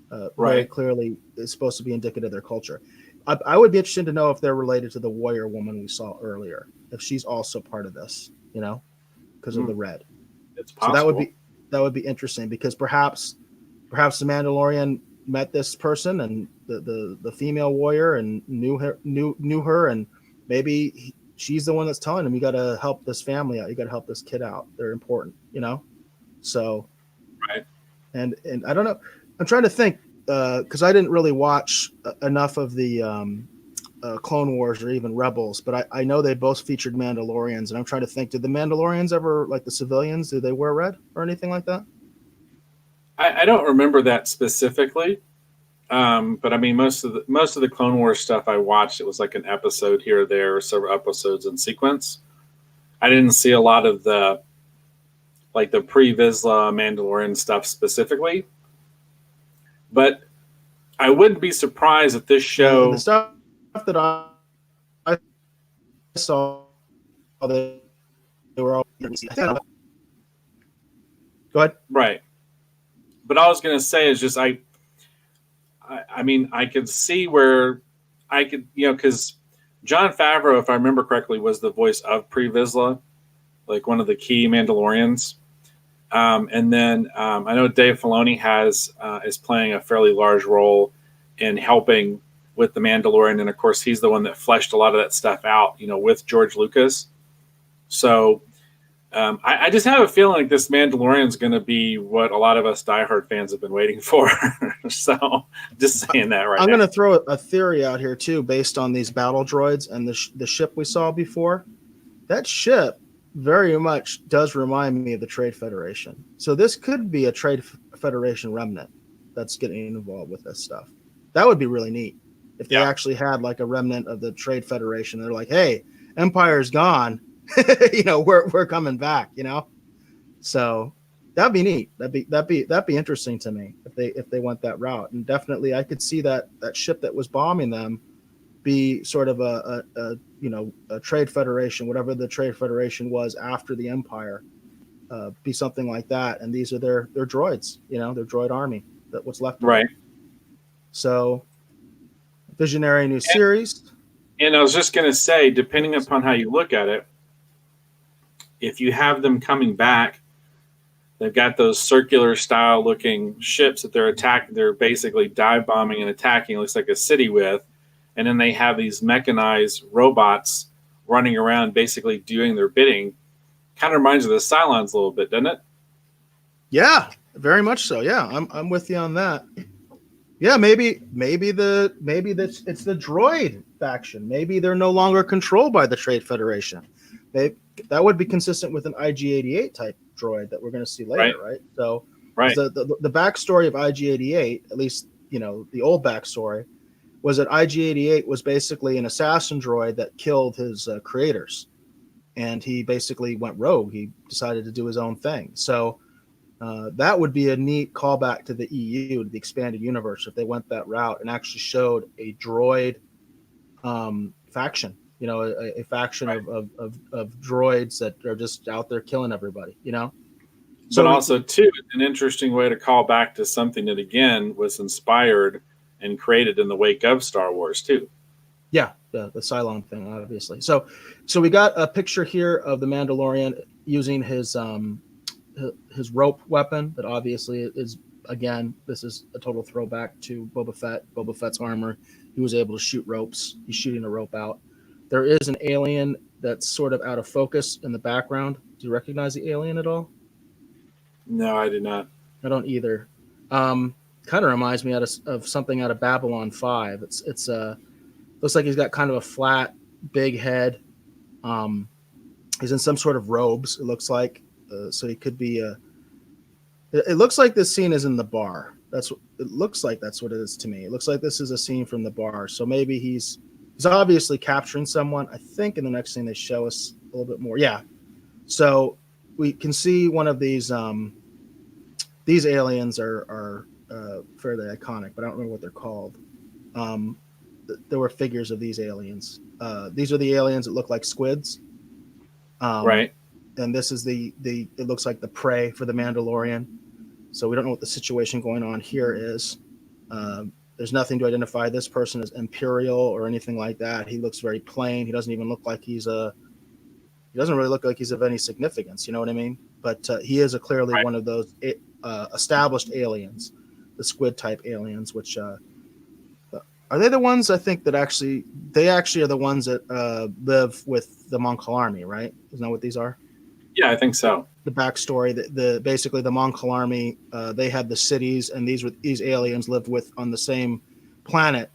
very Right. clearly is supposed to be indicative of their culture. I would be interested to know if they're related to the warrior woman we saw earlier, if she's also part of this, because of Hmm. the red. It's So possible. that would be interesting, because perhaps the Mandalorian met this person and the female warrior and knew her, and maybe she's the one that's telling him, you got to help this family out, you got to help this kid out, they're important. So Right. and I don't know, I'm trying to think, because I didn't really watch enough of the Clone Wars or even Rebels, but I know they both featured Mandalorians, and I'm trying to think, did the Mandalorians ever, like the civilians, did they wear red or anything like that? I don't remember that specifically. But I mean, most of the Clone Wars stuff I watched, it was like an episode here or there, or several episodes in sequence. I didn't see a lot of the pre-Vizsla Mandalorian stuff specifically, but I wouldn't be surprised if this The show. stuff that I saw, they were all. Go ahead. Right. But all I was going to say is just I mean, I could see where I could, because John Favreau, if I remember correctly, was the voice of Pre Vizsla, like one of the key Mandalorians. And then I know Dave Filoni is playing a fairly large role in helping with the Mandalorian, and of course he's the one that fleshed a lot of that stuff out, with George Lucas. So I just have a feeling like this Mandalorian is going to be what a lot of us diehard fans have been waiting for. So just saying that right I'm now. going to throw a theory out here too, based on these battle droids and the ship we saw before. That ship very much does remind me of the Trade Federation. So this could be a Trade Federation remnant that's getting involved with this stuff. That would be really neat if they Yeah. actually had like a remnant of the Trade Federation. They're like, hey, Empire's gone. We're coming back. So that'd be neat. That'd be interesting to me if they went that route. And definitely, I could see that ship that was bombing them be sort of a trade federation, whatever the trade federation was after the Empire, be something like that. And these are their droids, their droid army, that what's left of Right. it. So, visionary new series. And I was just going to say, depending upon how you look at it, if you have them coming back, they've got those circular style looking ships that they're basically dive bombing and attacking, it looks like a city with. And then they have these mechanized robots running around basically doing their bidding. Kind of reminds you of the Cylons a little bit, doesn't it? Yeah, very much so. Yeah, I'm with you on that. Yeah, maybe it's the droid faction. Maybe they're no longer controlled by the Trade Federation. That would be consistent with an IG-88 type droid that we're going to see later, right? So, right. The backstory of IG-88, at least the old backstory, was that IG-88 was basically an assassin droid that killed his creators, and he basically went rogue. He decided to do his own thing. So that would be a neat callback to the EU, to the expanded universe, if they went that route and actually showed a droid faction. A faction of droids that are just out there killing everybody. But also, too, an interesting way to call back to something that, again, was inspired and created in the wake of Star Wars, too. Yeah, the Cylon thing, obviously. So we got a picture here of the Mandalorian using his rope weapon that obviously is, again, this is a total throwback to Boba Fett. Boba Fett's armor. He was able to shoot ropes. He's shooting a rope out. There is an alien that's sort of out of focus in the background. Do you recognize the alien at all? No, I did not. I don't either. Kind of reminds me of something out of Babylon 5. It's looks like he's got kind of a flat, big head. He's in some sort of robes, it looks like. So he could be it looks like this scene is in the bar. It looks like that's what it is to me. It looks like this is a scene from the bar. So maybe he's obviously capturing someone. I think in the next scene they show us a little bit more. Yeah. So we can see one of these aliens are fairly iconic, but I don't remember what they're called. There were figures of these aliens. These are the aliens that look like squids. Right. And this is it looks like the prey for the Mandalorian. So we don't know what the situation going on here is. There's nothing to identify this person as Imperial or anything like that. He looks very plain. He doesn't even look like he doesn't really look like he's of any significance. You know what I mean? But he is clearly Right. one of those established aliens, the squid type aliens, which are they the ones I think that they actually are the ones that live with the Mongol army, right? Isn't that what these are? Yeah, I think so. The backstory, the basically the Mongol army, they had the cities, and these aliens lived with on the same planet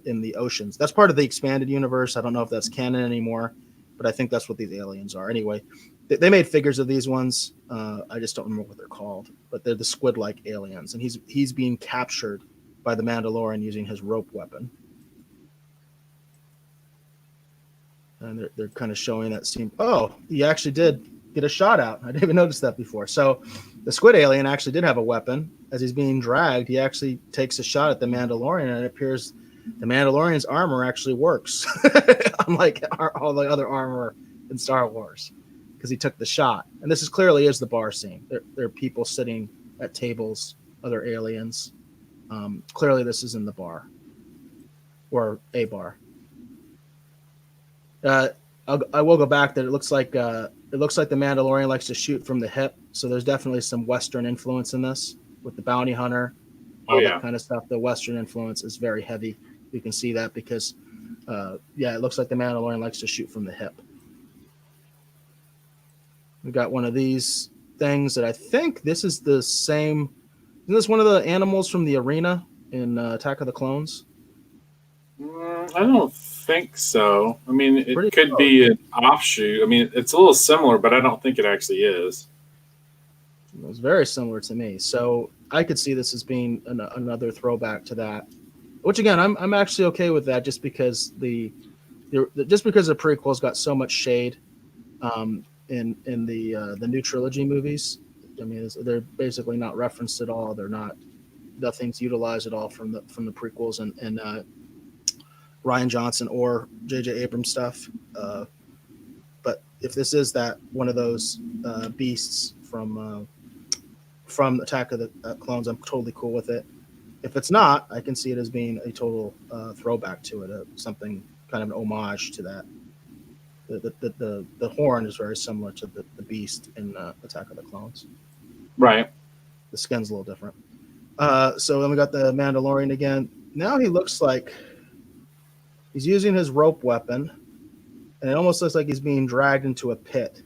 in the oceans. That's part of the expanded universe. I don't know if that's canon anymore, but I think that's what these aliens are. Anyway, they made figures of these ones. I just don't remember what they're called, but they're the squid-like aliens, and he's being captured by the Mandalorian using his rope weapon. And they're kind of showing that scene. Oh, he actually did get a shot out. I didn't even notice that before. So the squid alien actually did have a weapon. As he's being dragged, he actually takes a shot at the Mandalorian, and it appears the Mandalorian's armor actually works, unlike all the other armor in Star Wars, because he took the shot. And this clearly is the bar scene. There are people sitting at tables, other aliens. Clearly, this is in the bar or a bar. I will go back that it looks like the Mandalorian likes to shoot from the hip, so there's definitely some Western influence in this with the bounty hunter, all that kind of stuff. The Western influence is very heavy. You can see that because, it looks like the Mandalorian likes to shoot from the hip. We got one of these things that I think this is the same. Isn't this one of the animals from the arena in Attack of the Clones? I don't think so. I mean, it Pretty could close. be an offshoot. I mean, it's a little similar, but I don't think it actually is. It was very similar to me, so I could see this as being another throwback to that. Which again, I'm actually okay with that, just because the prequels got so much shade in the new trilogy movies. I mean, they're basically not referenced at all. Nothing's utilized at all from the prequels and Rian Johnson or J.J. Abrams stuff. But if this is that one of those beasts from Attack of the Clones, I'm totally cool with it. If it's not, I can see it as being a total throwback to it, something kind of an homage to that. The horn is very similar to the beast in Attack of the Clones. Right. The skin's a little different. So then we got the Mandalorian again. Now he looks like he's using his rope weapon, and it almost looks like he's being dragged into a pit,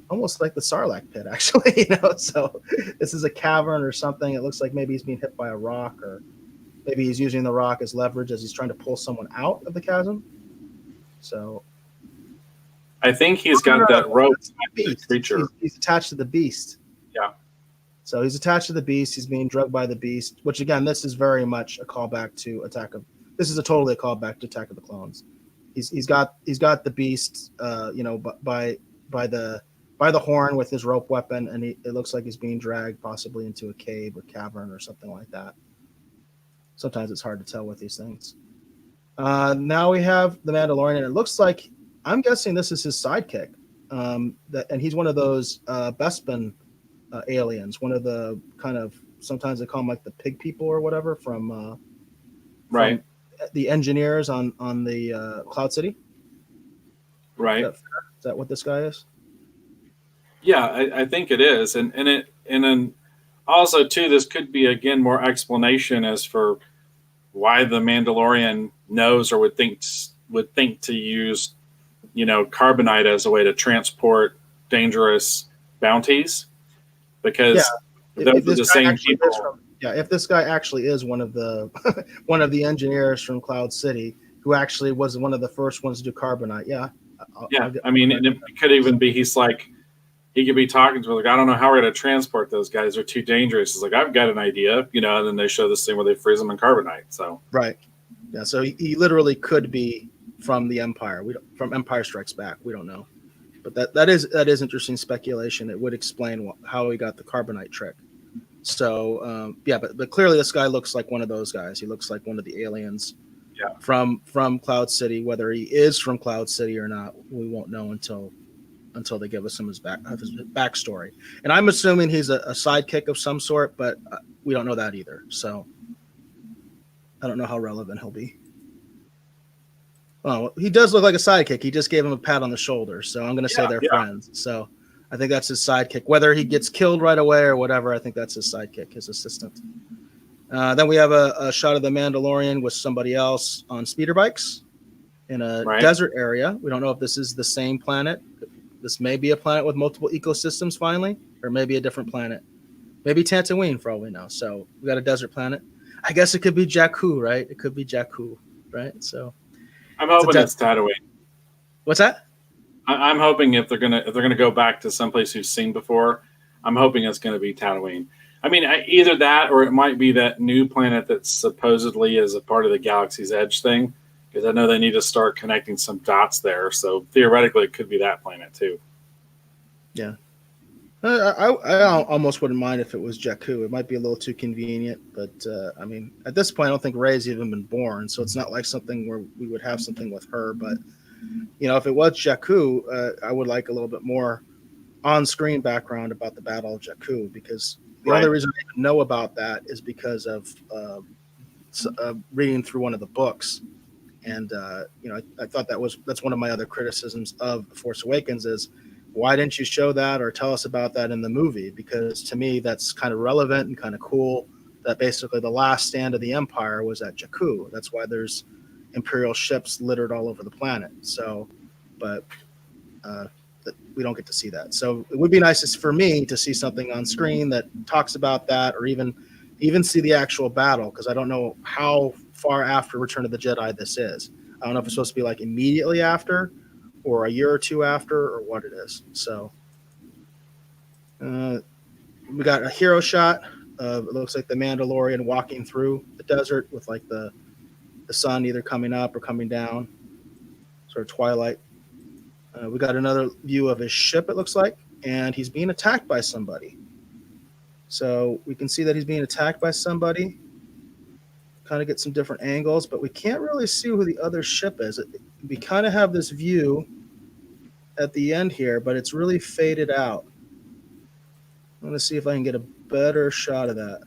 almost like the Sarlacc pit, actually. So this is a cavern or something. It looks like maybe he's being hit by a rock, or maybe he's using the rock as leverage as he's trying to pull someone out of the chasm. So I think he's got that rope creature. He's attached to the beast. Yeah. So he's attached to the beast. He's being drugged by the beast, which again, this is very much a callback to This is totally a callback to Attack of the Clones. He's got the beast, by the horn with his rope weapon, and it looks like he's being dragged possibly into a cave or cavern or something like that. Sometimes it's hard to tell with these things. Now we have the Mandalorian, and it looks like, I'm guessing this is his sidekick, and he's one of those Bespin aliens, one of the kind of, sometimes they call them like the pig people or whatever from right. The engineers on the Cloud City. Right. Is that what this guy is? Yeah, I think it is, and then also too, this could be again more explanation as for why the Mandalorian knows or would think to use, carbonite as a way to transport dangerous bounties, because those are the same people. If this guy actually is one of the one of the engineers from Cloud City, who actually was one of the first ones to do carbonite, I mean, and it could even be he could be talking to her like, I don't know how we're going to transport those guys. They're too dangerous. It's like, I've got an idea, and then they show this thing where they freeze them in carbonite. So right, yeah. So he literally could be from the Empire. From Empire Strikes Back. We don't know, but that is interesting speculation. It would explain how he got the carbonite trick. So but clearly this guy looks like one of those guys. He looks like one of the aliens. Yeah. From Cloud City. Whether he is from Cloud City or not, we won't know until they give us his backstory. And I'm assuming he's a sidekick of some sort, but we don't know that either. So I don't know how relevant he'll be. Oh, he does look like a sidekick. He just gave him a pat on the shoulder, so I'm going to say they're friends. So I think that's his sidekick. Whether he gets killed right away or whatever, I think that's his sidekick, his assistant. Then we have a shot of the Mandalorian with somebody else on speeder bikes in a desert area. We don't know if this is the same planet. This may be a planet with multiple ecosystems finally, or maybe a different planet. Maybe Tatooine for all we know. So we got a desert planet. I guess it could be Jakku, right? It could be Jakku, right? So I'm hoping it's Tatooine. What's that? I'm hoping if they're gonna go back to someplace we've seen before, I'm hoping it's gonna be Tatooine. I mean, either that or it might be that new planet that supposedly is a part of the Galaxy's Edge thing, because I know they need to start connecting some dots there. So theoretically, it could be that planet too. Yeah. I almost wouldn't mind if it was Jakku. It might be a little too convenient, but I mean, at this point, I don't think Rey's even been born, so it's not like something where we would have something with her. But you know, if it was Jakku, I would like a little bit more on-screen background about the Battle of Jakku, because the only reason I even know about that is because of reading through one of the books, and you know, I thought that's one of my other criticisms of The Force Awakens is, why didn't you show that or tell us about that in the movie? Because to me, that's kind of relevant and kind of cool that basically the last stand of the Empire was at Jakku. That's why there's Imperial ships littered all over the planet. So, but we don't get to see that. So it would be nice for me to see something on screen that talks about that, or even see the actual battle, because I don't know how far after Return of the Jedi this is. I don't know if it's supposed to be like immediately after, or a year or two after, or what it is. So we got a hero shot of, it looks like the Mandalorian walking through the desert with like the sun either coming up or coming down, sort of twilight. We got another view of his ship, it looks like, and he's being attacked by somebody. So we can see that he's being attacked by somebody. Kind of get some different angles, but we can't really see who the other ship is. We kind of have this view at the end here, but it's really faded out. I'm going to see if I can get a better shot of that.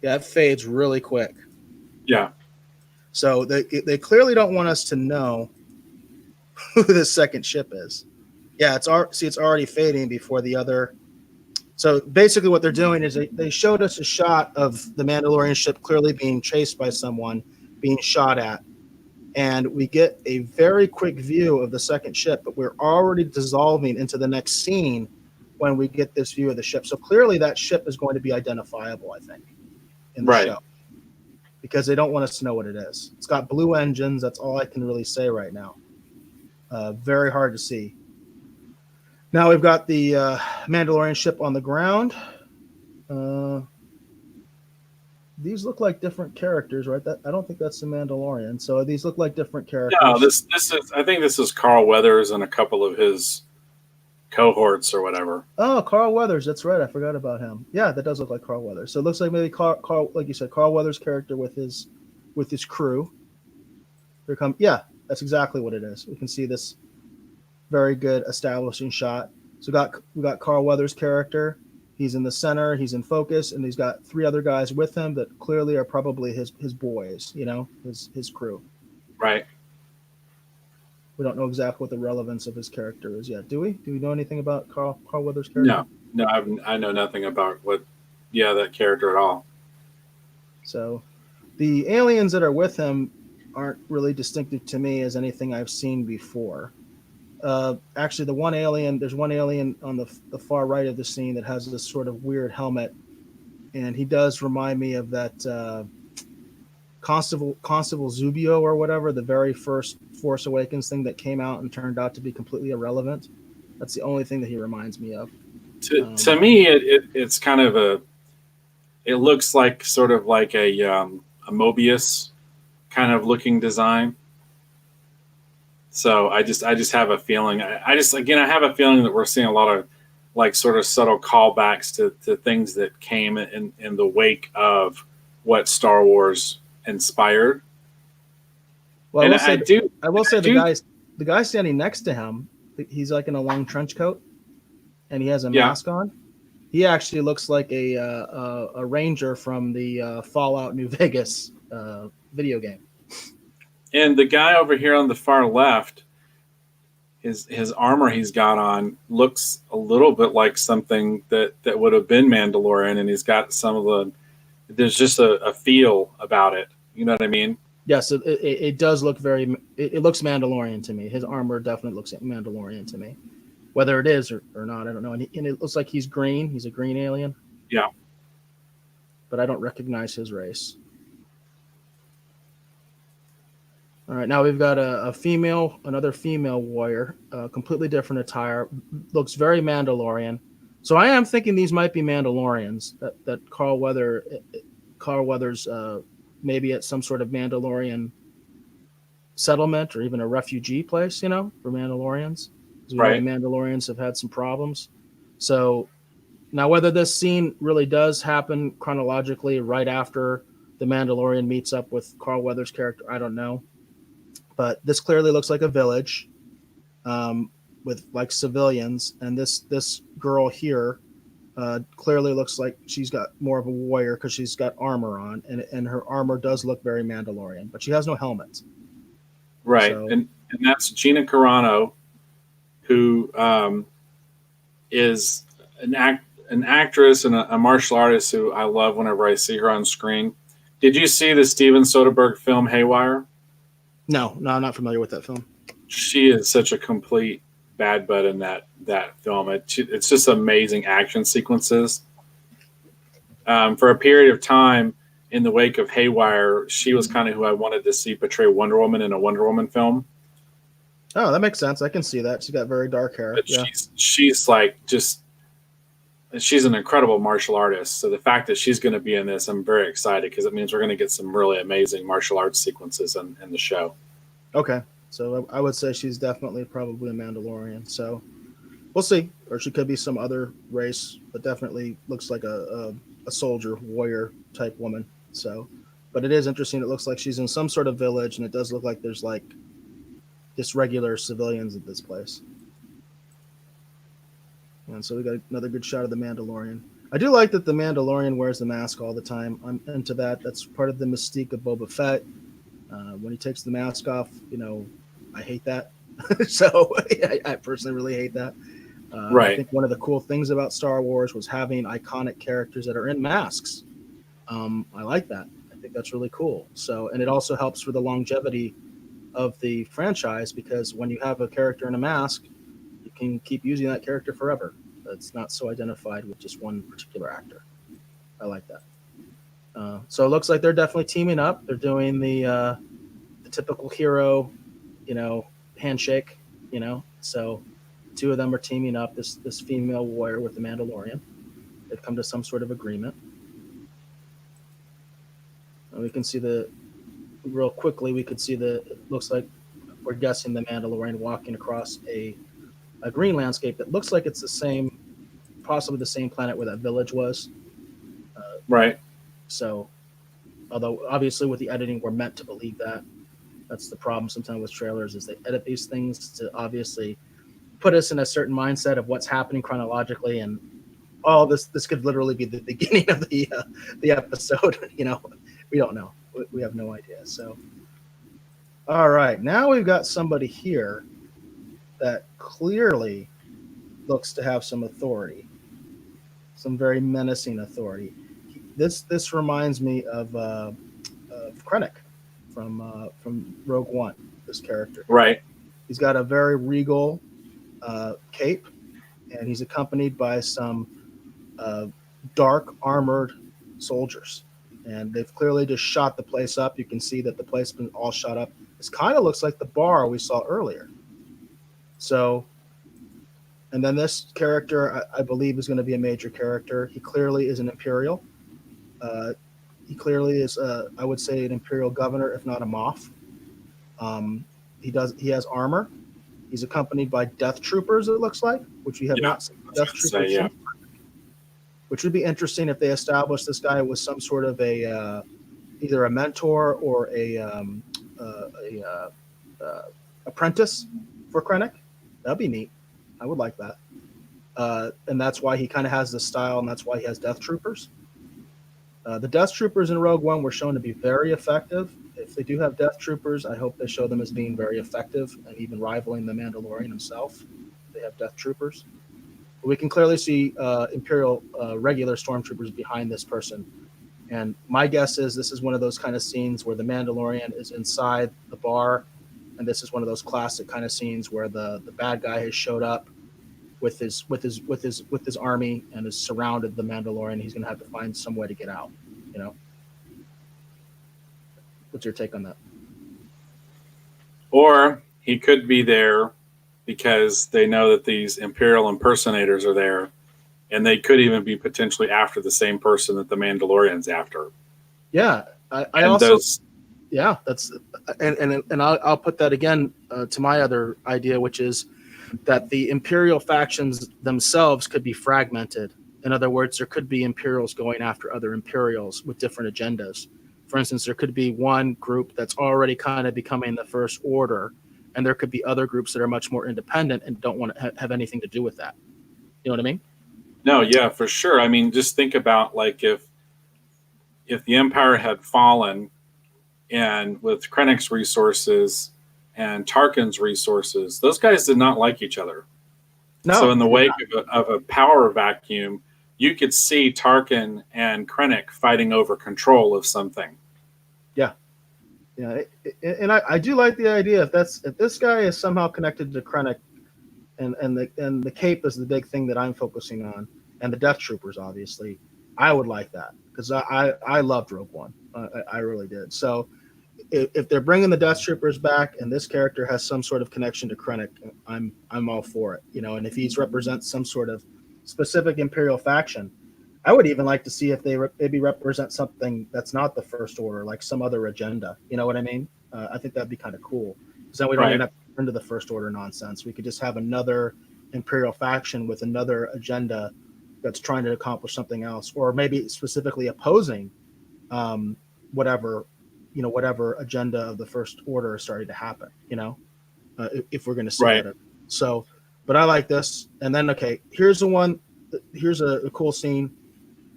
Yeah, it fades really quick. Yeah. So they clearly don't want us to know who the second ship is. Yeah, it's already fading before the other. So basically what they're doing is they showed us a shot of the Mandalorian ship clearly being chased by someone, being shot at. And we get a very quick view of the second ship, but we're already dissolving into the next scene when we get this view of the ship. So clearly that ship is going to be identifiable, I think, in the show, because they don't want us to know what it is. It's got blue engines. That's all I can really say right now. Very hard to see. Now we've got the Mandalorian ship on the ground. These look like different characters, right? I don't think that's the Mandalorian. So these look like different characters. No, this is. I think this is Carl Weathers and a couple of his cohorts or whatever. Oh, Carl Weathers. That's right. I forgot about him. Yeah, that does look like Carl Weathers. So it looks like maybe Carl, like you said, Carl Weathers' character with his crew. Here come. Yeah, that's exactly what it is. We can see this very good establishing shot. So we got Carl Weathers' character. He's in the center. He's in focus, and he's got three other guys with him that clearly are probably his boys. You know, his crew. Right. We don't know exactly what the relevance of his character is yet, do we? Do we know anything about Carl Weathers' character? No, I know nothing about that character at all. So, the aliens that are with him aren't really distinctive to me as anything I've seen before. Actually, there's one alien on the far right of the scene that has this sort of weird helmet, and he does remind me of that Constable Zubio or whatever, the very first Force Awakens thing that came out and turned out to be completely irrelevant. That's the only thing that he reminds me of. To me, it's kind of it looks like sort of like a Mobius kind of looking design. So I just have a feeling. I have a feeling that we're seeing a lot of like sort of subtle callbacks to things that came in the wake of what Star Wars inspired. Well, I will say the guy standing next to him, he's like in a long trench coat, and he has a mask on. He actually looks like a ranger from the Fallout New Vegas video game. And the guy over here on the far left, his armor he's got on looks a little bit like something that would have been Mandalorian, and he's got some of the. There's just a feel about it. You know what I mean? Yes, it does look very. It looks Mandalorian to me. His armor definitely looks Mandalorian to me. Whether it is or not, I don't know. And it looks like he's green. He's a green alien. Yeah. But I don't recognize his race. All right, now we've got another female warrior, completely different attire. Looks very Mandalorian. So I am thinking these might be Mandalorians. That Carl Weathers maybe at some sort of Mandalorian settlement or even a refugee place, for Mandalorians. Because we know the Mandalorians have had some problems. So now whether this scene really does happen chronologically right after the Mandalorian meets up with Carl Weathers' character, I don't know. But this clearly looks like a village with like civilians. And this girl here clearly looks like she's got more of a warrior because she's got armor on. And her armor does look very Mandalorian. But she has no helmet. Right. So, and that's Gina Carano, who is an actress and a martial artist who I love whenever I see her on screen. Did you see the Steven Soderbergh film Haywire? No, I'm not familiar with that film. She is such a complete bad butt in that film. It's just amazing action sequences. For a period of time in the wake of Haywire, she was kind of who I wanted to see portray Wonder Woman in a Wonder Woman film. Oh, that makes sense. I can see that. She's got very dark hair. But yeah. She's like she's an incredible martial artist. So the fact that she's going to be in this, I'm very excited because it means we're going to get some really amazing martial arts sequences in the show. Okay. So I would say she's definitely probably a Mandalorian. So we'll see. Or she could be some other race, but definitely looks like a soldier, warrior type woman. So, but it is interesting. It looks like she's in some sort of village, and it does look like there's like just regular civilians at this place. And so we got another good shot of the Mandalorian. I do like that the Mandalorian wears the mask all the time. I'm into that. That's part of the mystique of Boba Fett. When he takes the mask off, I hate that. So I personally really hate that. Right. I think one of the cool things about Star Wars was having iconic characters that are in masks. I like that. I think that's really cool. So, and it also helps for the longevity of the franchise because when you have a character in a mask, you can keep using that character forever. It's not so identified with just one particular actor. I like that. So it looks like they're definitely teaming up. They're doing the typical hero, handshake. So two of them are teaming up. This female warrior with the Mandalorian. They've come to some sort of agreement. And we can see real quickly. We could see it looks like we're guessing the Mandalorian walking across a green landscape that looks like it's possibly the same planet where that village was. Right. So, although obviously with the editing, we're meant to believe that. That's the problem sometimes with trailers is they edit these things to obviously put us in a certain mindset of what's happening chronologically, and this could literally be the beginning of the episode. We don't know. We have no idea. So, all right, now we've got somebody here that clearly looks to have some authority, some very menacing authority. This reminds me of Krennic from Rogue One. This character, right? He's got a very regal cape, and he's accompanied by some dark armored soldiers. And they've clearly just shot the place up. You can see that the place has been all shot up. This kind of looks like the bar we saw earlier. So, and then this character, I believe, is going to be a major character. He clearly is an Imperial. He clearly is, I would say, an Imperial governor, if not a Moff. He has armor. He's accompanied by Death Troopers, it looks like, which we have not seen. Death Troopers. Yeah. Which would be interesting if they established this guy was some sort of either a mentor or a apprentice for Krennic. That'd be neat. I would like that. and that's why he kind of has this style, and that's why he has Death Troopers. The Death Troopers in Rogue One were shown to be very effective. If they do have Death Troopers, I hope they show them as being very effective and even rivaling the Mandalorian himself. They have Death Troopers. But we can clearly see Imperial regular stormtroopers behind this person. And my guess is this is one of those kind of scenes where the Mandalorian is inside the bar, and this is one of those classic kind of scenes where the bad guy has showed up with his army and has surrounded the Mandalorian. He's going to have to find some way to get out. You know, what's your take on that? Or he could be there because they know that these Imperial impersonators are there, and they could even be potentially after the same person that the Mandalorian's after. Yeah, I also yeah, that's and I'll put that again to my other idea, which is that the Imperial factions themselves could be fragmented. In other words, there could be Imperials going after other Imperials with different agendas. For instance, there could be one group that's already kind of becoming the First Order, and there could be other groups that are much more independent and don't want to have anything to do with that. You know what I mean? No, yeah, for sure. I mean, just think about like if the Empire had fallen, and with Krennic's resources and Tarkin's resources, those guys did not like each other. No. So in the wake of a power vacuum, you could see Tarkin and Krennic fighting over control of something. Yeah. Yeah, and I do like the idea if this guy is somehow connected to Krennic, and the cape is the big thing that I'm focusing on, and the Death Troopers obviously, I would like that because I loved Rogue One, I really did. So if they're bringing the Death Troopers back and this character has some sort of connection to Krennic, I'm all for it, you know. And if he represents some sort of specific Imperial faction, I would even like to see if they maybe represent something that's not the First Order, like some other agenda. You know what I mean? I think that'd be kind of cool because then we don't even have to turn to the First Order nonsense. We could just have another Imperial faction with another agenda that's trying to accomplish something else, or maybe specifically opposing whatever agenda of the First Order is starting to happen. You know, if we're going to see that. So, but I like this. And then here's a cool scene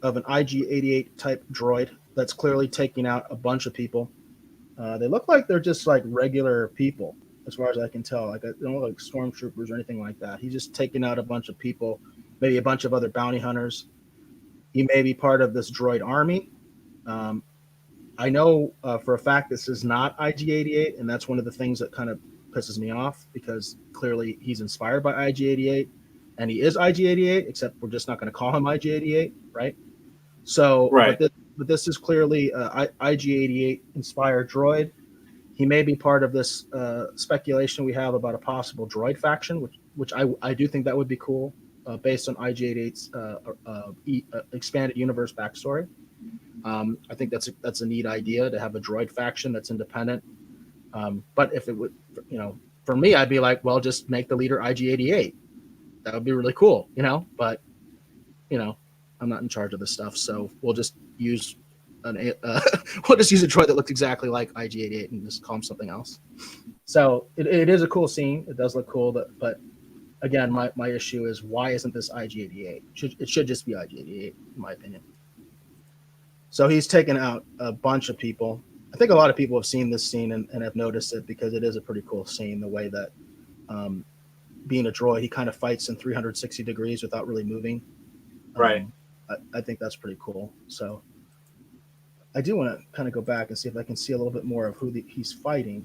of an IG-88 type droid that's clearly taking out a bunch of people. They look like they're just like regular people, as far as I can tell. Like they don't look like stormtroopers or anything like that. He's just taking out a bunch of people, maybe a bunch of other bounty hunters. He may be part of this droid army. I know for a fact this is not IG-88, and that's one of the things that kind of pisses me off because clearly he's inspired by IG-88, and he is IG-88, except we're just not going to call him IG-88, right? So, but this is clearly IG-88 inspired droid. He may be part of this speculation we have about a possible droid faction, which I do think that would be cool, based on IG-88's expanded universe backstory. I think that's a neat idea to have a droid faction that's independent. But if it would, for me, I'd be like, well, just make the leader IG-88. That would be really cool, But I'm not in charge of this stuff, so we'll just use a droid that looks exactly like IG-88 and just call him something else. So it is a cool scene. It does look cool, but again, my issue is why isn't this IG-88? It should just be IG-88, in my opinion. So he's taken out a bunch of people. I think a lot of people have seen this scene and have noticed it because it is a pretty cool scene, the way that being a droid, he kind of fights in 360 degrees without really moving. Right. I think that's pretty cool. So I do want to kind of go back and see if I can see a little bit more of who he's fighting.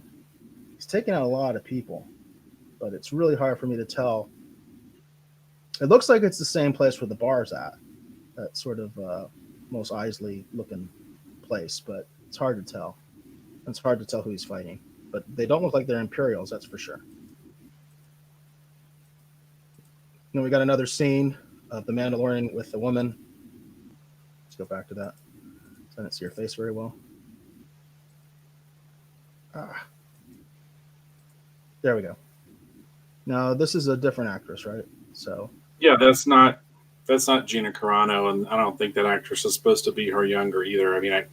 He's taking out a lot of people, but it's really hard for me to tell. It looks like it's the same place where the bar's at, that sort of Mos Eisley looking place, but it's hard to tell. It's hard to tell who he's fighting, but they don't look like they're Imperials, that's for sure. Then we got another scene of the Mandalorian with the woman. Let's go back to that. I didn't see her face very well. There we go. Now this is a different actress, right? So yeah, that's not Gina Carano, and I don't think that actress is supposed to be her younger either. I mean,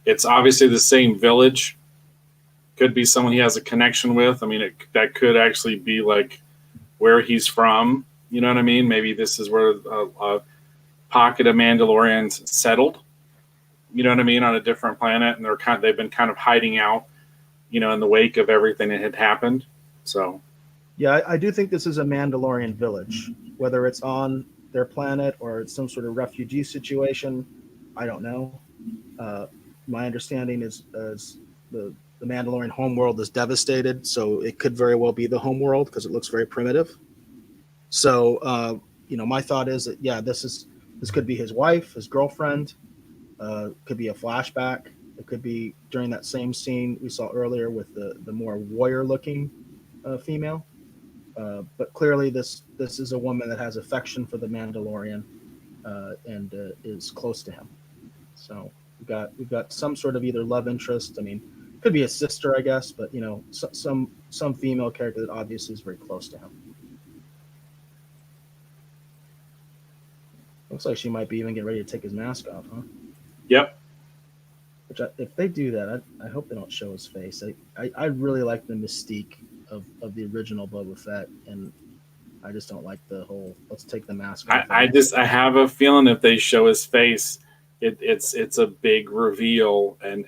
it's obviously the same village. Could be someone he has a connection with. I mean, that could actually be like where he's from. You know what I mean? Maybe this is where a pocket of Mandalorians settled. You know what I mean, on a different planet, and they've been kind of hiding out, in the wake of everything that had happened. So, Yeah, I do think this is a Mandalorian village, whether it's on their planet or it's some sort of refugee situation. I don't know. Uh, my understanding is the Mandalorian homeworld is devastated, so it could very well be the homeworld because it looks very primitive. So, my thought is that yeah, this could be his wife, his girlfriend. Could be a flashback. It could be during that same scene we saw earlier with the more warrior looking female. But clearly, this is a woman that has affection for the Mandalorian and is close to him. So we've got some sort of either love interest. I mean, could be a sister, I guess, but some female character that obviously is very close to him. Looks like she might be even getting ready to take his mask off, huh? yep. If they do that, I hope they don't show his face. I really like the mystique of the original Boba Fett, and I just don't like the whole let's take the mask off. I have a feeling if they show his face, it's a big reveal, and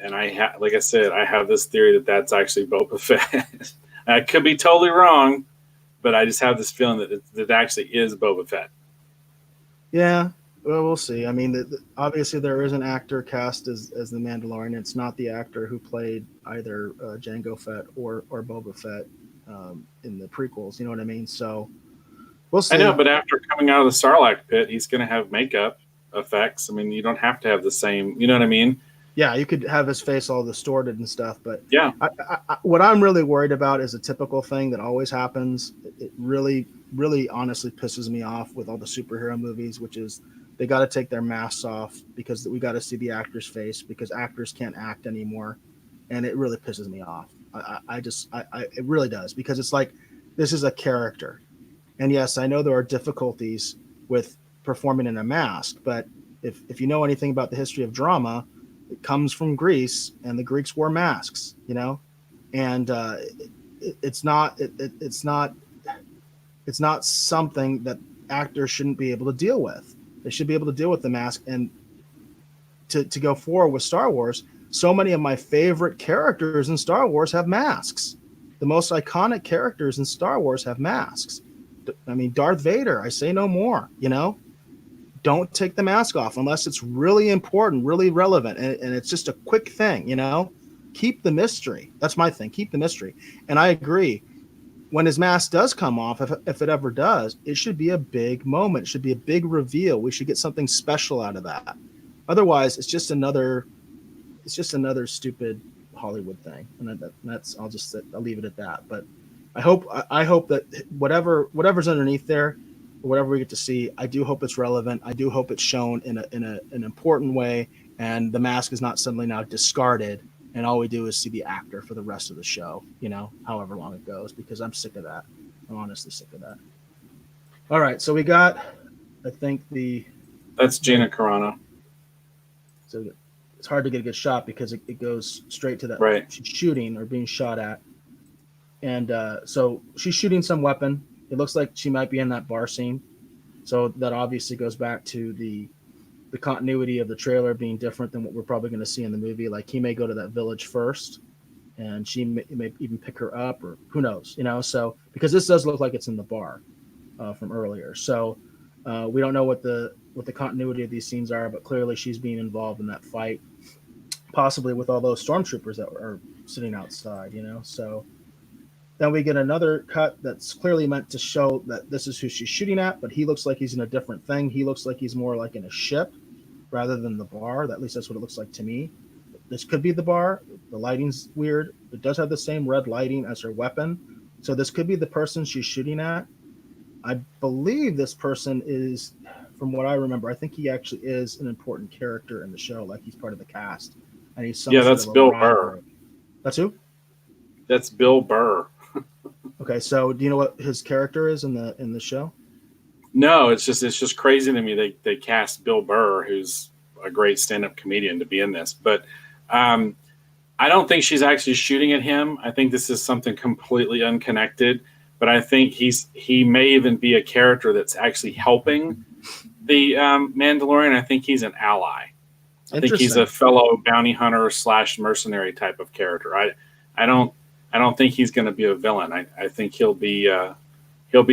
like I said, I have this theory that that's actually Boba Fett. I could be totally wrong, but I just have this feeling that it actually is Boba Fett. Yeah, well, we'll see. I mean, obviously there is an actor cast as the Mandalorian. It's not the actor who played either Jango Fett or Boba Fett in the prequels. You know what I mean? So we'll see. I know, but after coming out of the Sarlacc pit, he's going to have makeup effects. I mean, you don't have to have the same. You know what I mean? Yeah, you could have his face all distorted and stuff, but yeah, what I'm really worried about is a typical thing that always happens. It really, really, honestly pisses me off with all the superhero movies, which is they got to take their masks off because we got to see the actor's face because actors can't act anymore, and it really pisses me off. It really does because it's like this is a character, and yes, I know there are difficulties with performing in a mask, but if you know anything about the history of drama. It comes from Greece, and the Greeks wore masks, and it's not something that actors shouldn't be able to deal with. They should be able to deal with the mask. And to go forward with Star Wars, so many of my favorite characters in Star Wars have masks. The most iconic characters in Star Wars have masks. I mean, Darth Vader, I say no more, Don't take the mask off unless it's really important, really relevant, and it's just a quick thing, Keep the mystery. That's my thing. Keep the mystery. And I agree. When his mask does come off, if it ever does, it should be a big moment. It should be a big reveal. We should get something special out of that. Otherwise, it's just another stupid Hollywood thing. And I'll leave it at that. But I hope that whatever's underneath there, whatever we get to see, I do hope it's relevant. I do hope it's shown in an important way, and the mask is not suddenly now discarded, and all we do is see the actor for the rest of the show, however long it goes, because I'm sick of that. I'm honestly sick of that. All right, so we got, I think that's Gina Carano. So it's hard to get a good shot because it goes straight to that. Right. She's shooting or being shot at, and so she's shooting some weapon. It looks like she might be in that bar scene. So that obviously goes back to the continuity of the trailer being different than what we're probably going to see in the movie. Like he may go to that village first and she may even pick her up, or who knows, so because this does look like it's in the bar from earlier. So we don't know what the continuity of these scenes are, but clearly she's being involved in that fight, possibly with all those stormtroopers that are sitting outside, so. Then we get another cut that's clearly meant to show that this is who she's shooting at, but he looks like he's in a different thing. He looks like he's more like in a ship rather than the bar. At least that's what it looks like to me. This could be the bar. The lighting's weird. It does have the same red lighting as her weapon. So this could be the person she's shooting at. I believe this person is, from what I remember, I think he actually is an important character in the show. Like he's part of the cast. And he's that's Bill Burr. That's who? That's Bill Burr. Okay, so do you know what his character is in the show? No, it's just crazy to me they cast Bill Burr, who's a great stand-up comedian, to be in this. But I don't think she's actually shooting at him. I think this is something completely unconnected. but I think he may even be a character that's actually helping the Mandalorian. I think he's an ally. I think he's a Interesting. fellow bounty hunter / mercenary type of character. I don't think he's going to be a villain. I think he'll be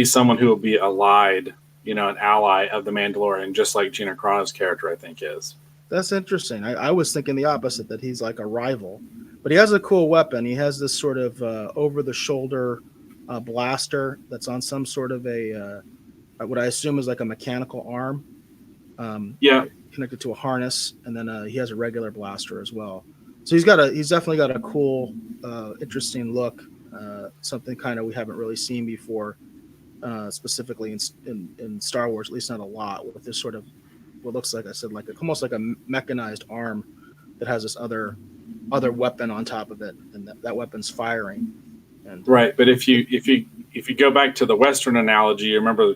someone who will be allied, an ally of the Mandalorian, just like Gina Carano's character I think is. That's interesting. I was thinking the opposite, that he's like a rival, but he has a cool weapon. He has this sort of over the shoulder blaster that's on some sort of what I assume is like a mechanical arm, Yeah, connected to a harness, and then he has a regular blaster as well. So he's definitely got a cool, interesting look, something kind of we haven't really seen before, specifically in Star Wars, at least not a lot, with this sort of what looks like, I said, like almost like a mechanized arm that has this other weapon on top of it, and that weapon's firing. And right. But if you go back to the Western analogy, you remember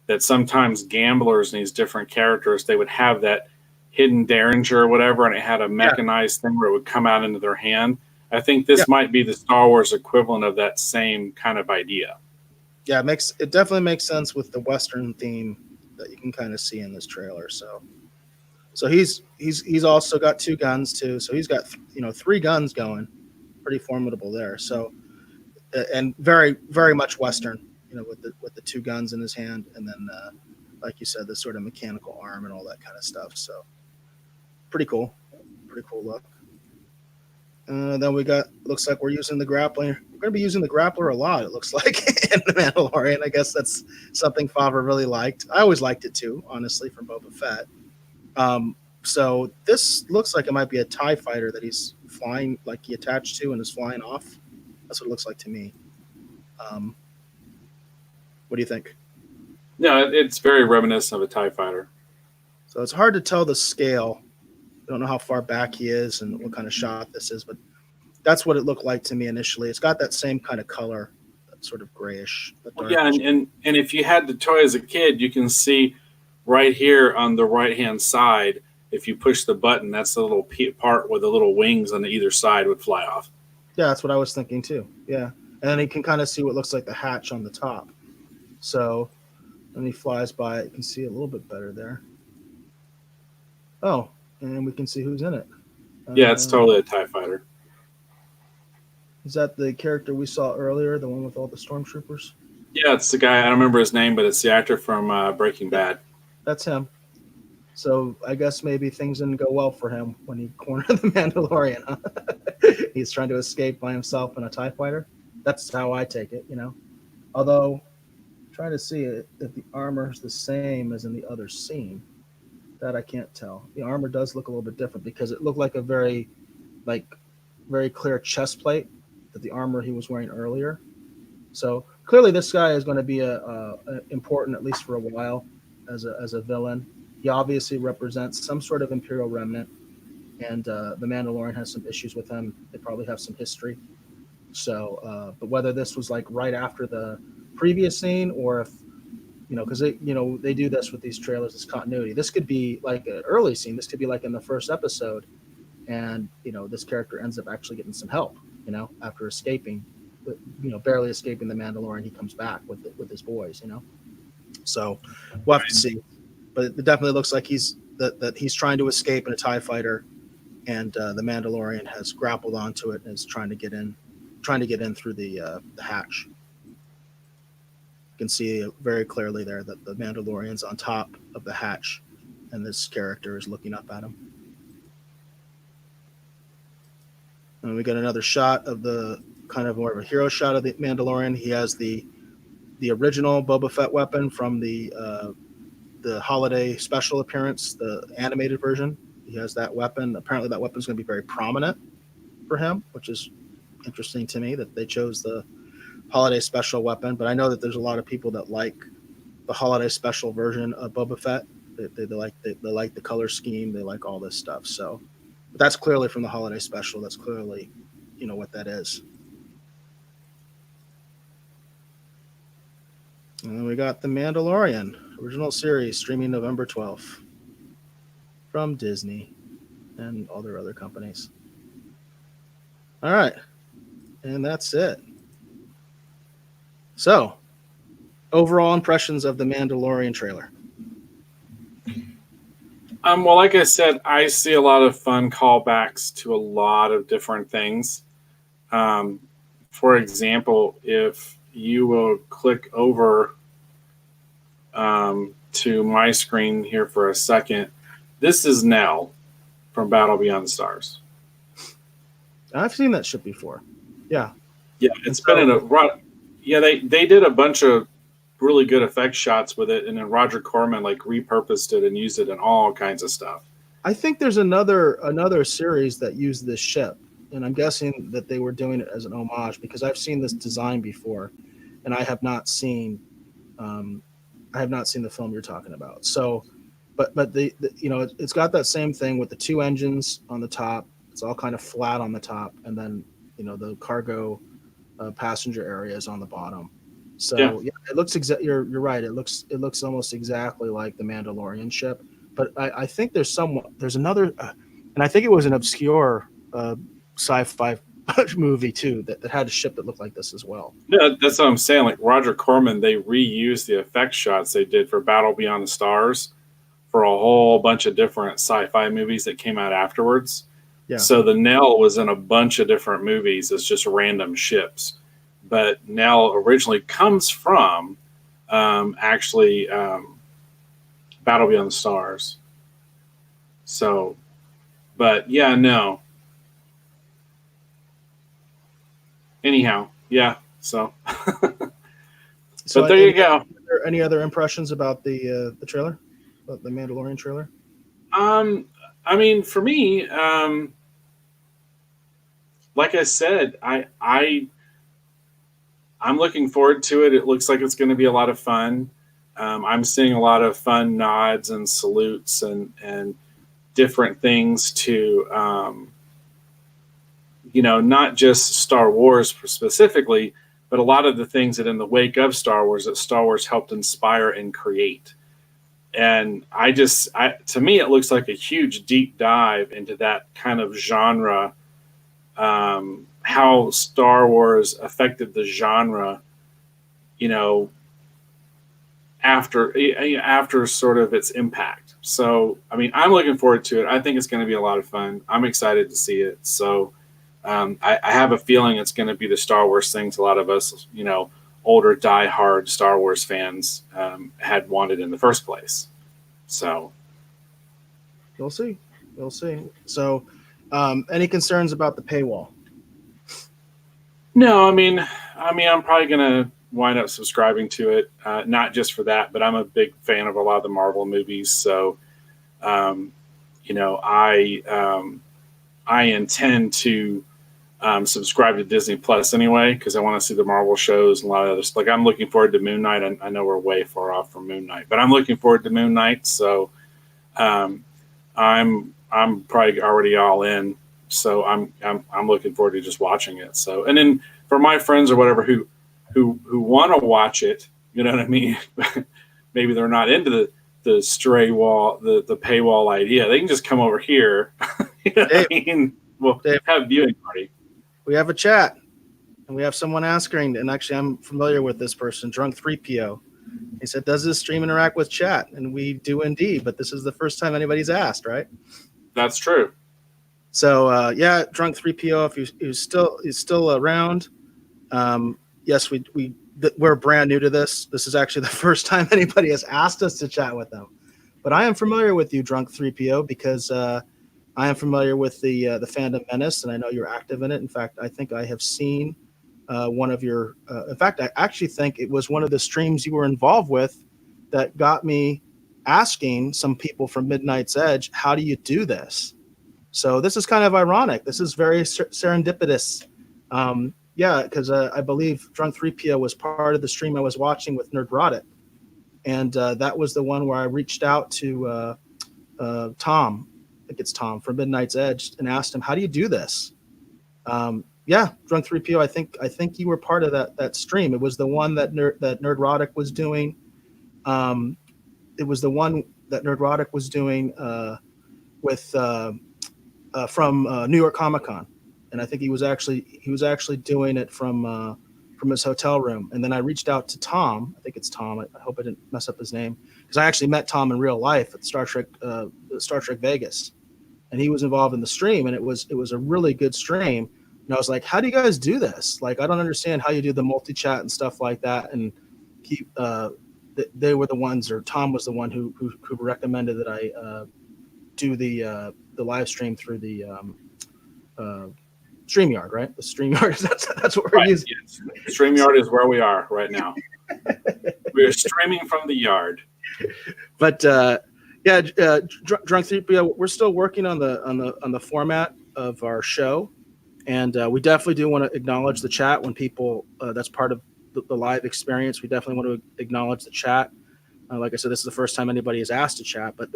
that sometimes gamblers and these different characters, they would have that hidden derringer or whatever, and it had a mechanized thing where it would come out into their hand. I think this might be the Star Wars equivalent of that same kind of idea. Yeah, it definitely makes sense with the Western theme that you can kind of see in this trailer. So he's also got 2 guns too. So he's got 3 guns going, pretty formidable there. So and very very much Western, with the 2 guns in his hand, and then like you said, this sort of mechanical arm and all that kind of stuff. So pretty cool look. Then we got, looks like we're using the grappler. We're going to be using the grappler a lot, it looks like, in The Mandalorian. I guess that's something Favreau really liked. I always liked it too, honestly, from Boba Fett. So this looks like it might be a TIE fighter that he's flying, like he attached to and is flying off. That's what it looks like to me. What do you think? No, it's very reminiscent of a TIE fighter. So it's hard to tell the scale. I don't know how far back he is and what kind of shot this is, but that's what it looked like to me initially. It's got that same kind of color, that sort of grayish. Yeah, and if you had the toy as a kid, you can see right here on the right-hand side, if you push the button, that's the little part where the little wings on either side would fly off. Yeah, that's what I was thinking too. Yeah, and then you can kind of see what looks like the hatch on the top. So when he flies by it, you can see it a little bit better there. Oh, and we can see who's in it. Yeah, it's totally a TIE fighter. Is that the character we saw earlier, the one with all the stormtroopers? Yeah, it's the guy. I don't remember his name, but it's the actor from Breaking Bad. That's him. So I guess maybe things didn't go well for him when he cornered the Mandalorian. Huh? He's trying to escape by himself in a TIE fighter. That's how I take it, Although, I'm trying to see if the armor is the same as in the other scene. That I can't tell. The armor does look a little bit different because it looked like a very clear chest plate that the armor he was wearing earlier. So clearly this guy is going to be a important, at least for a while, as a villain. He obviously represents some sort of Imperial remnant, and the Mandalorian has some issues with him. They probably have some history. So, but whether this was like right after the previous scene, or if because they do this with these trailers, this continuity. This could be like an early scene. This could be like in the first episode, and this character ends up actually getting some help. After escaping, barely escaping the Mandalorian, he comes back with his boys. So we'll have to see. But it definitely looks like he's trying to escape in a TIE fighter, and the Mandalorian has grappled onto it and is trying to get in through the hatch. You can see very clearly there that the Mandalorian's on top of the hatch, and this character is looking up at him. And we got another shot of the kind of more of a hero shot of the Mandalorian. He has the original Boba Fett weapon from the holiday special appearance, the animated version. He has that weapon. Apparently that weapon is going to be very prominent for him, which is interesting to me that they chose the holiday special weapon. But I know that there's a lot of people that like the holiday special version of Boba Fett. They like the color scheme. They like all this stuff. So but that's clearly from the holiday special. That's clearly, what that is. And then we got The Mandalorian, original series, streaming November 12th from Disney and all their other companies. All right. And that's it. So, overall impressions of the Mandalorian trailer. Well, like I said, I see a lot of fun callbacks to a lot of different things. Um, for example, if you will click over to my screen here for a second, this is Nell from Battle Beyond the Stars. I've seen that ship before. Yeah. Yeah, it's been in a. Yeah, they did a bunch of really good effect shots with it, and then Roger Corman like repurposed it and used it in all kinds of stuff. I think there's another series that used this ship, and I'm guessing that they were doing it as an homage because I've seen this design before, and I have not seen the film you're talking about. So, but the you know it's got that same thing with the two engines on the top. It's all kind of flat on the top, and then the cargo passenger area is on the bottom. So yeah, it looks you're right. It looks almost exactly like the Mandalorian ship. But I think there's another, and I think it was an obscure sci-fi movie too that had a ship that looked like this as well. Yeah, that's what I'm saying. Like Roger Corman, they reused the effect shots they did for Battle Beyond the Stars for a whole bunch of different sci-fi movies that came out afterwards. Yeah. So the Nell was in a bunch of different movies as just random ships, but Nell originally comes from actually Battle Beyond the Stars. So, but yeah, no. Anyhow, yeah. So, but there you go. Any other impressions about the trailer, about the Mandalorian trailer? I mean, for me, like I said, I'm looking forward to it. It looks like it's going to be a lot of fun. I'm seeing a lot of fun nods and salutes and different things to, not just Star Wars specifically, but a lot of the things that in the wake of Star Wars that Star Wars helped inspire and create. And to me, it looks like a huge deep dive into that kind of genre, how Star Wars affected the genre, after sort of its impact. So, I mean, I'm looking forward to it. I think it's going to be a lot of fun. I'm excited to see it. So, I have a feeling it's going to be the Star Wars things a lot of us, older diehard Star Wars fans had wanted in the first place. So, we'll see. So, any concerns about the paywall? No, I mean, I'm probably going to wind up subscribing to it, not just for that, but I'm a big fan of a lot of the Marvel movies. So, I intend to subscribe to Disney Plus anyway, because I want to see the Marvel shows and a lot of others. Like I'm looking forward to Moon Knight. I know we're way far off from Moon Knight, but I'm looking forward to Moon Knight. So, I'm probably already all in. So I'm looking forward to just watching it. So, and then for my friends or whatever who want to watch it, you know what I mean? Maybe they're not into the stray wall, the paywall idea. They can just come over here. You know what I mean? We'll have a viewing party. We have a chat, and we have someone asking, and actually I'm familiar with this person, Drunk 3PO. He said, does this stream interact with chat? And we do indeed, but this is the first time anybody's asked, right? That's true. So, yeah, Drunk 3PO, if he's still around, yes, we're brand new to this. This is actually the first time anybody has asked us to chat with them. But I am familiar with you, Drunk 3PO, because I am familiar with the Fandom Menace, and I know you're active in it. In fact, I think I have seen one of your. In fact, I actually think it was one of the streams you were involved with that got me asking some people from Midnight's Edge, "How do you do this?" So this is kind of ironic. This is very serendipitous. Yeah, because I believe Drunk 3PO was part of the stream I was watching with Nerdrotic, and that was the one where I reached out to Tom. I think it's Tom from Midnight's Edge, and asked him, "How do you do this?" Yeah, Drunk 3PO. I think you were part of that stream. It was the one that Nerdrotic was doing. It was the one that Nerdrotic was doing with from New York Comic Con, and I think he was actually doing it from from his hotel room. And then I reached out to Tom. I think it's Tom. I hope I didn't mess up his name, because I actually met Tom in real life at Star Trek Vegas, and he was involved in the stream, and it was a really good stream. And I was like, how do you guys do this? Like, I don't understand how you do the multi-chat and stuff like that. And they were the ones, or Tom was the one who recommended that I do the live stream through the StreamYard, right? The StreamYard, that's what we're using. Yes. StreamYard is where we are right now. We're streaming from the yard. But Drunk 3PO, we're still working on the format of our show, and we definitely do want to acknowledge the chat when people. That's part of the live experience. We definitely want to acknowledge the chat. Like I said, this is the first time anybody has asked to chat, but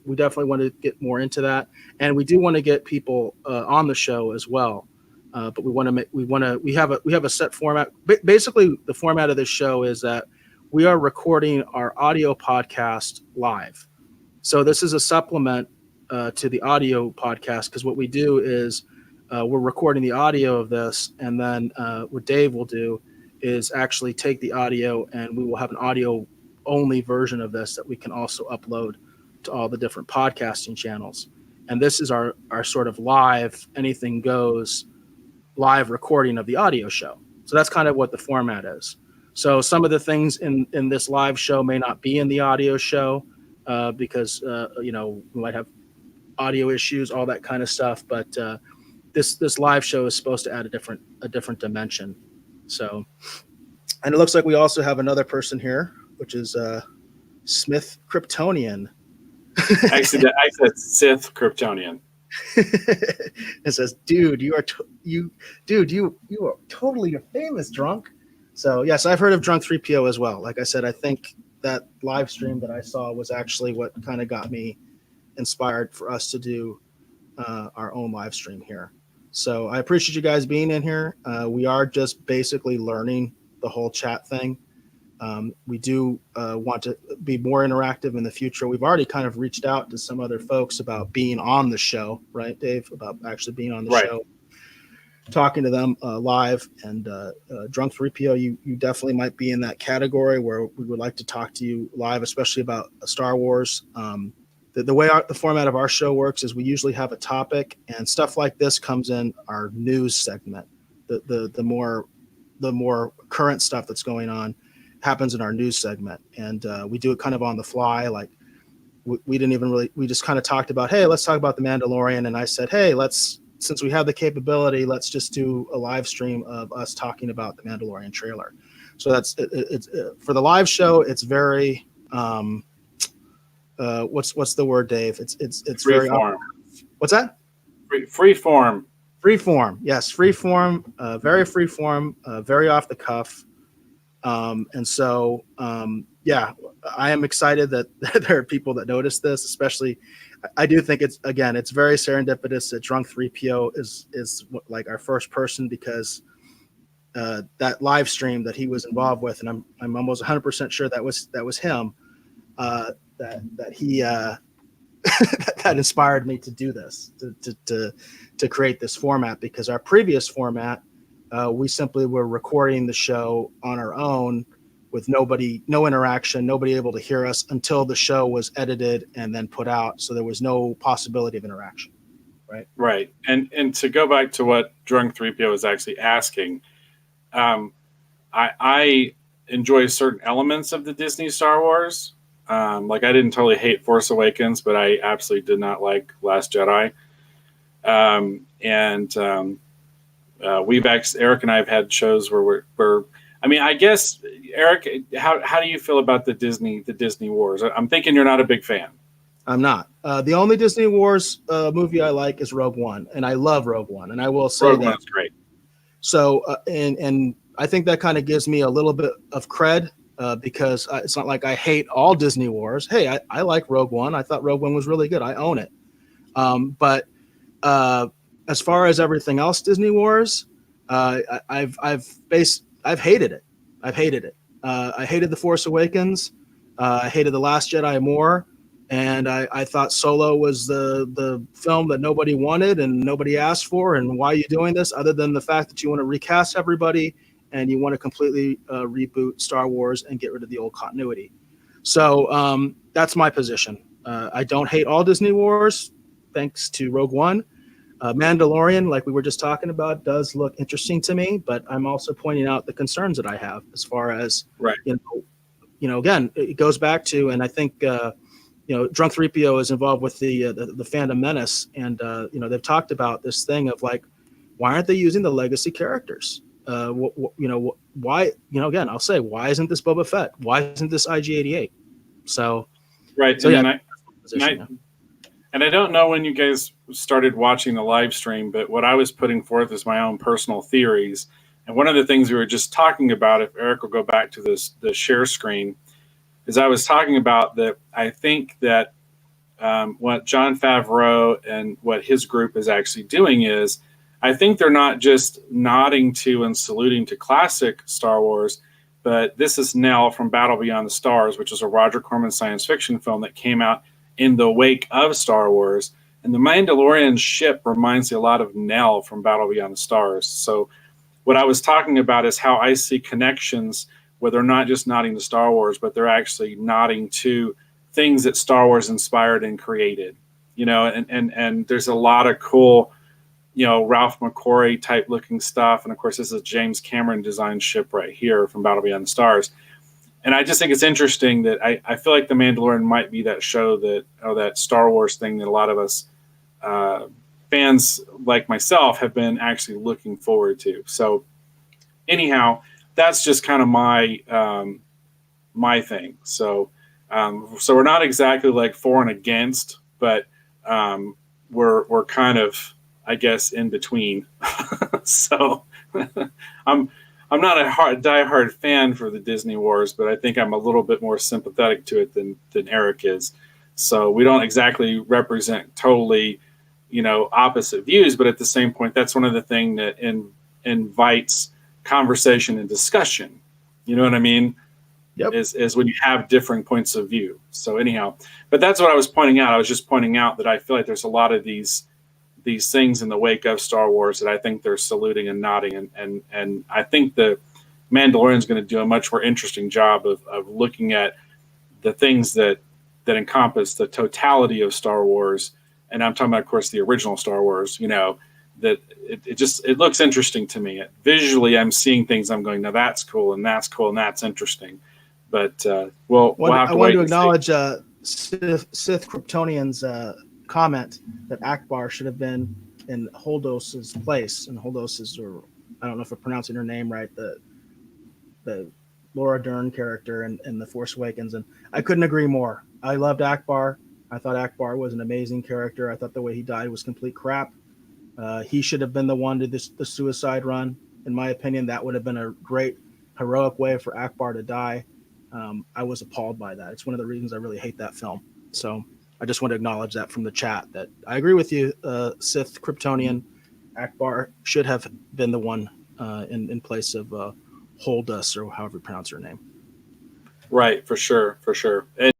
we definitely want to get more into that, and we do want to get people on the show as well. But we have a set format. Basically, the format of this show is that we are recording our audio podcast live. So this is a supplement to the audio podcast, because what we do is we're recording the audio of this, and then what Dave will do is actually take the audio, and we will have an audio only version of this that we can also upload to all the different podcasting channels. And this is our sort of live, anything goes live recording of the audio show. So that's kind of what the format is. So some of the things in this live show may not be in the audio show because we might have audio issues, all that kind of stuff. But this live show is supposed to add a different dimension. So, and it looks like we also have another person here, which is Smith Kryptonian. I said Sith Kryptonian. It says, "Dude, you are totally a famous drunk." So yes, I've heard of Drunk 3PO as well. Like I said, I think that live stream that I saw was actually what kind of got me inspired for us to do our own live stream here. So I appreciate you guys being in here. We are just basically learning the whole chat thing. We do want to be more interactive in the future. We've already kind of reached out to some other folks about being on the show, right, Dave? About actually being on the show, talking to them live. And Drunk 3PO, you definitely might be in that category where we would like to talk to you live, especially about Star Wars. The way the format of our show works is we usually have a topic, and stuff like this comes in our news segment. The more current stuff that's going on happens in our news segment, and we do it kind of on the fly. Like we just kind of talked about, hey, let's talk about the Mandalorian, and I said, hey, since we have the capability, let's just do a live stream of us talking about the Mandalorian trailer. So that's it's for the live show. It's very what's the word, Dave? It's free very form. What's that? Free form. Free form. Yes, free form. Very free form. Very off the cuff. And so, I am excited that there are people that notice this, especially, I do think it's very serendipitous that Drunk 3PO is like our first person, because that live stream that he was involved with, and I'm almost 100% sure that was him, that he, that inspired me to do this, to create this format, because our previous format, we simply were recording the show on our own with no interaction, nobody able to hear us until the show was edited and then put out. So there was no possibility of interaction. Right. Right. And to go back to what Drunk 3PO is actually asking, I enjoy certain elements of the Disney Star Wars. Like I didn't totally hate Force Awakens, but I absolutely did not like Last Jedi. Eric and I have had shows where I guess, Eric, how do you feel about the Disney Wars? I'm thinking you're not a big fan. I'm not. The only Disney Wars movie I like is Rogue One, and I love Rogue One, and I will say Rogue One's great. So, and I think that kind of gives me a little bit of cred because it's not like I hate all Disney Wars. Hey, I like Rogue One. I thought Rogue One was really good. I own it. But as far as everything else Disney Wars, I've hated it. I've hated it. I hated The Force Awakens. I hated The Last Jedi more. And I thought Solo was the film that nobody wanted and nobody asked for. And why are you doing this other than the fact that you want to recast everybody and you want to completely reboot Star Wars and get rid of the old continuity. So that's my position. I don't hate all Disney Wars, thanks to Rogue One. Mandalorian, like we were just talking about, does look interesting to me, but I'm also pointing out the concerns that I have as far as, Right. Again, it goes back to, and I think, Drunk 3PO is involved with the Phantom Menace, and they've talked about this thing of like, why aren't they using the legacy characters? Why? Again, I'll say, why isn't this Boba Fett? Why isn't this IG-88? So, right. So and yeah, then and I don't know when you guys started watching the live stream, but what I was putting forth is my own personal theories. And one of the things we were just talking about, if Eric will go back to the share screen, is I was talking about that I think that what Jon Favreau and what his group is actually doing is, I think they're not just nodding to and saluting to classic Star Wars, but this is Nell from Battle Beyond the Stars, which is a Roger Corman science fiction film that came out in the wake of Star Wars. And the Mandalorian ship reminds me a lot of Nell from Battle Beyond the Stars. So what I was talking about is how I see connections where they're not just nodding to Star Wars, but they're actually nodding to things that Star Wars inspired and created. And there's a lot of cool, Ralph McQuarrie type looking stuff. And of course, this is a James Cameron designed ship right here from Battle Beyond the Stars. And I just think it's interesting that I feel like The Mandalorian might be that show that Star Wars thing that a lot of us fans like myself have been actually looking forward to. So anyhow, that's just kind of my thing. So we're not exactly like for and against, but we're kind of, I guess, in between. So I'm not a diehard fan for the Disney Wars, but I think I'm a little bit more sympathetic to it than Eric is. So we don't exactly represent totally, opposite views, but at the same point, that's one of the things that invites conversation and discussion. You know what I mean? Yep. Is when you have different points of view. So anyhow, but that's what I was pointing out. I was just pointing out that I feel like there's a lot of these things in the wake of Star Wars that I think they're saluting and nodding, and I think the Mandalorian is going to do a much more interesting job of looking at the things that encompass the totality of Star Wars. And I'm talking about, of course, the original Star Wars, that it looks interesting to me. Visually, I'm seeing things, I'm going, now that's cool, and that's cool, and that's interesting. But we'll have to wait. I want to acknowledge Sith Kryptonian's comment that Akbar should have been in Holdos's place. And Holdos is, or I don't know if I'm pronouncing her name right, the Laura Dern character in The Force Awakens. And I couldn't agree more. I loved Akbar. I thought Akbar was an amazing character. I thought the way he died was complete crap. He should have been the one to the suicide run. In my opinion, that would have been a great heroic way for Akbar to die. I was appalled by that. It's one of the reasons I really hate that film. So I just want to acknowledge that from the chat, that I agree with you, Sith Kryptonian. Akbar should have been the one in place of Holdus, or however you pronounce her name. Right, for sure. And